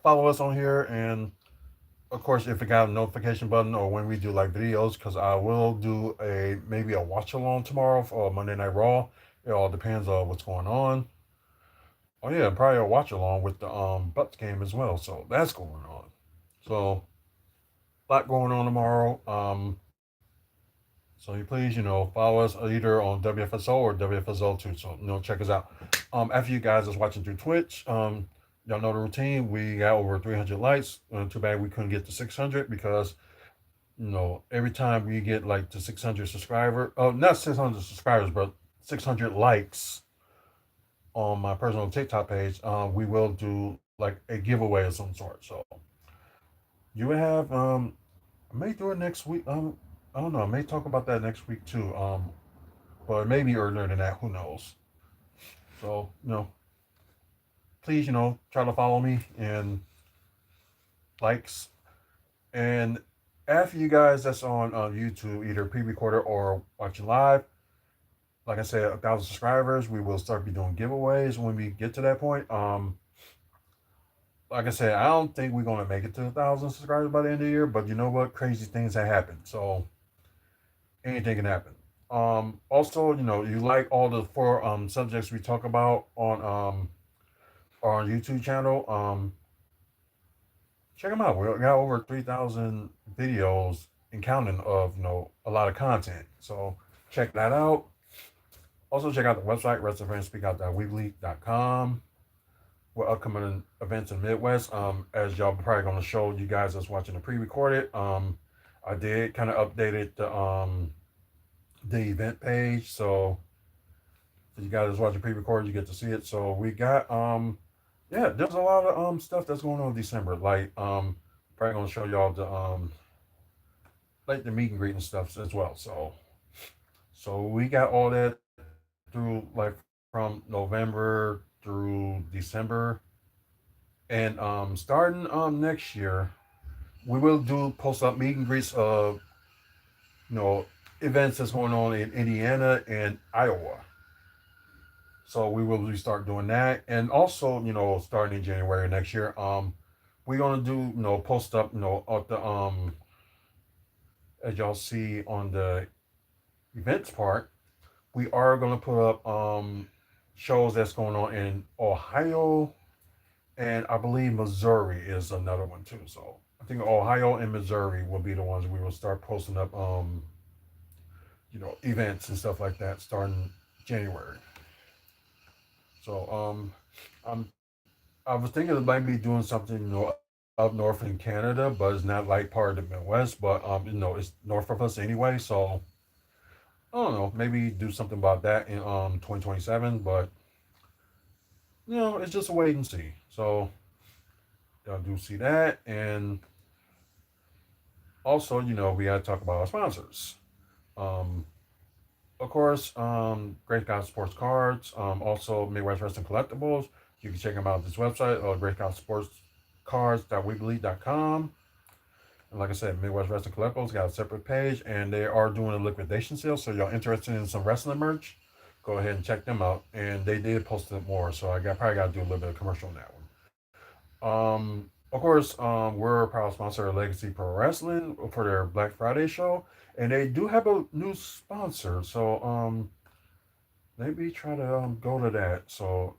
Speaker 1: follow us on here, and of course, if you got a notification button or when we do like videos, because I will do maybe a watch along tomorrow for Monday Night Raw. It all depends on what's going on. Oh yeah, probably a watch along with the Bucks game as well. So that's going on. So a lot going on tomorrow. So you please, follow us either on WFSO or WFSO2. So, check us out. After you guys is watching through Twitch, y'all know the routine. We got over 300 likes. Too bad we couldn't get to 600 because, every time we get like to 600 subscribers, oh, not 600 subscribers, but 600 likes on my personal TikTok page, we will do like a giveaway of some sort. So you will have, I may do it next week. I don't know. I may talk about that next week too. But maybe earlier than that. Who knows? So please, try to follow me and likes. And after you guys that's on YouTube, either pre-recorded or watching live, like I said, 1,000 subscribers, we will start be doing giveaways when we get to that point. Like I said, I don't think we're gonna make it to 1,000 subscribers by the end of the year, but you know what? Crazy things have happened, so anything can happen. Also, you like all the four subjects we talk about on YouTube channel. Check them out. We got over 3,000 videos and counting of a lot of content. So check that out. Also check out the website wrestlingfansspeakout.weebly.com with upcoming events in the Midwest. As y'all probably gonna show you guys that's watching the pre-recorded. I did kind of updated the event page, so for you guys that's watching pre-recorded, you get to see it. So we got yeah, there's a lot of stuff that's going on in December. Like probably gonna show y'all the like the meet and greet and stuff as well. So we got all that through like from November through December. And starting next year, we will do post up meet and greets of you know events that's going on in Indiana and Iowa. So we will start doing that, and also starting in January next year, we're gonna do post up at the as y'all see on the events part, we are gonna put up shows that's going on in Ohio, and I believe Missouri is another one too. So I think Ohio and Missouri will be the ones we will start posting up events and stuff like that starting January. So I'm I was thinking of maybe doing something up north in Canada, but it's not like part of the Midwest, but it's north of us anyway. So I don't know, maybe do something about that in 2027, but it's just a wait and see. So y'all do see that, and also we gotta talk about our sponsors. Um, of course, Great Scott Sports Cards, also Midwest Wrestling Collectibles. You can check them out at this website, Great Scott Sports Cards.weebly.com. And like I said, Midwest Wrestling Collectibles got a separate page, and they are doing a liquidation sale. So y'all interested in some wrestling merch, go ahead and check them out. And they did post it more, so probably got to do a little bit of commercial on that one. Of course, we're a proud sponsor of Legacy Pro Wrestling for their Black Friday show, and they do have a new sponsor. So maybe try to go to that. So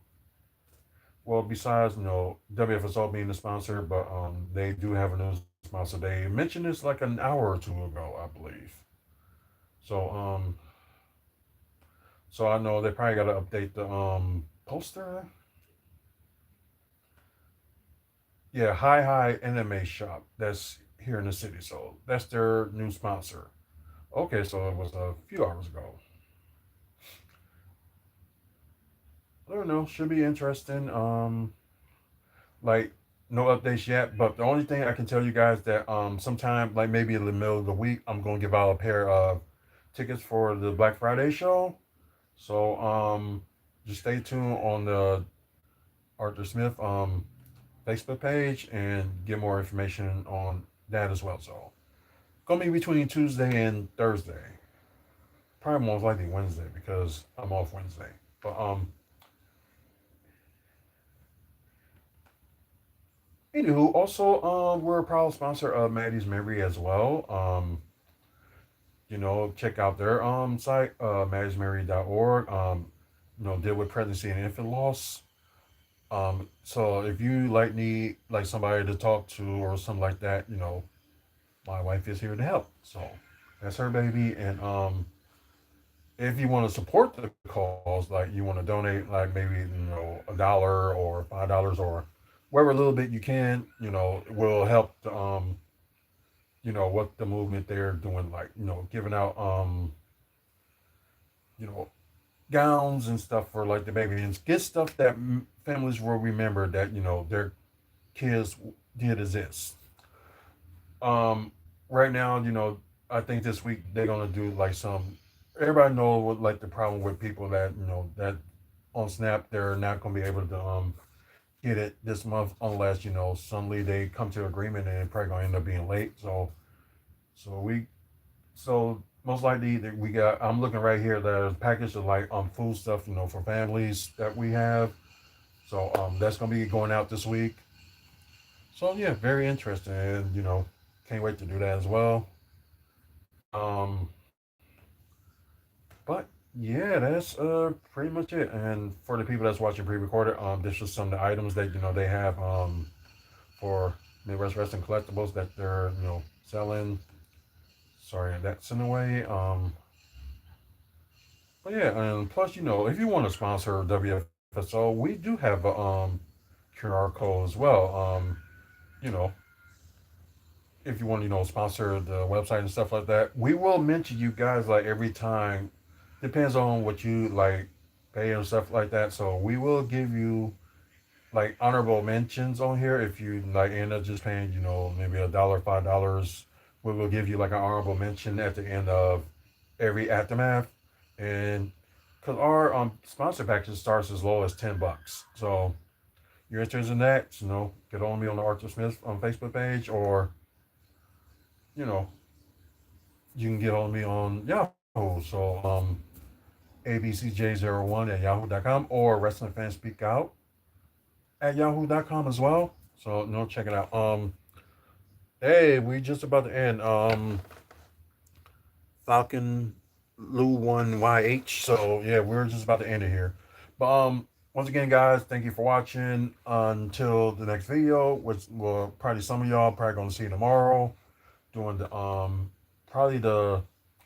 Speaker 1: well, besides WFSO being the sponsor, but they do have a new sponsor. They mentioned this like an hour or two ago, I believe. So so I know they probably got to update the poster. Yeah, Hi NMA Shop. That's here in the city. So that's their new sponsor. Okay, so it was a few hours ago. I don't know. Should be interesting. Like no updates yet, but the only thing I can tell you guys that sometime like maybe in the middle of the week, I'm gonna give out a pair of tickets for the Black Friday show. So just stay tuned on the Arthur Smith Facebook page and get more information on that as well. So gonna be between Tuesday and Thursday. Probably most likely Wednesday because I'm off Wednesday. But anywho, also we're a proud sponsor of Maddie's Memory as well. Check out their site, maddiesmemory.org. Deal with pregnancy and infant loss. So if you like need like somebody to talk to or something like that, my wife is here to help. So that's her baby. And if you want to support the cause, like you want to donate like maybe $1 or $5 or whatever little bit you can, will help the what the movement they're doing, like giving out you know gowns and stuff for like the baby and get stuff that families will remember that their kids did exist. Right now, I think this week they're gonna do like some. Everybody know what like the problem with people that that on Snap they're not gonna be able to get it this month unless suddenly they come to agreement and it's probably gonna end up being late. So we so most likely we got. I'm looking right here. There's a package of like food stuff, for families that we have. So that's gonna be going out this week. So yeah, very interesting, and can't wait to do that as well. Um, but yeah, that's pretty much it. And for the people that's watching pre-recorded, this is some of the items that they have for Midwest Wrestling Collectibles that they're selling. Sorry, that's in the way. But yeah, and plus, if you want to sponsor WFSO, we do have a QR code as well. You know, if you want to, sponsor the website and stuff like that, we will mention you guys like every time. Depends on what you like pay and stuff like that. So we will give you like honorable mentions on here if you like end up just paying, maybe $1, $5. We will give you like an honorable mention at the end of every aftermath, and because our sponsor package starts as low as $10. So you're interested in that, get on me on the Arthur Smith Facebook page, or you know, you can get on me on Yahoo. So abcj01 at yahoo.com, or wrestling fans speak out at yahoo.com as well. So check it out. Hey, we just about to end. Falcon Lu One YH. So yeah, we're just about to end it here. But once again, guys, thank you for watching. Until the next video, which will probably some of y'all probably gonna see tomorrow, doing the probably the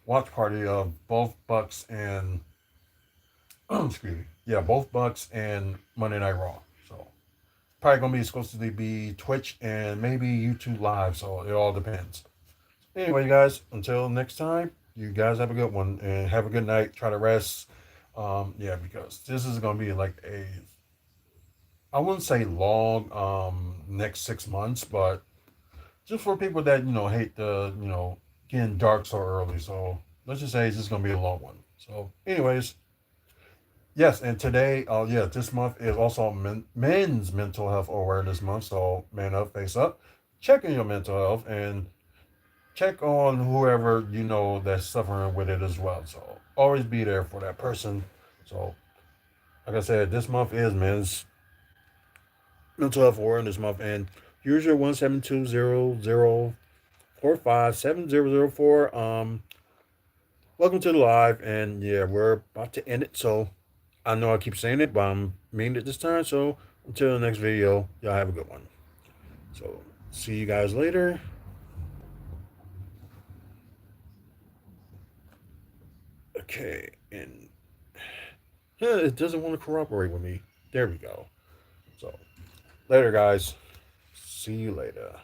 Speaker 1: watch party of both Bucks and excuse me, yeah, both Bucks and Monday Night Raw. So probably gonna be exclusively be Twitch and maybe YouTube Live. So it all depends. Anyway, guys, until next time, you guys have a good one and have a good night. Try to rest. Yeah, because this is gonna be like I wouldn't say long next 6 months, but just for people that hate the getting dark so early. So let's just say it's just gonna be a long one. So, anyways, yes, and today, yeah, this month is also men's mental health awareness month. So, man up, face up, check on your mental health and check on whoever that's suffering with it as well. So always be there for that person. So like I said, this month is Men's Mental Health Awareness Month, and use your 17200457004. Welcome to the live, and yeah, we're about to end it. So I know I keep saying it, but I'm meaning it this time. So until the next video, y'all have a good one. So see you guys later. Okay, and yeah, it doesn't want to cooperate with me. There we go. So later, guys. See you later.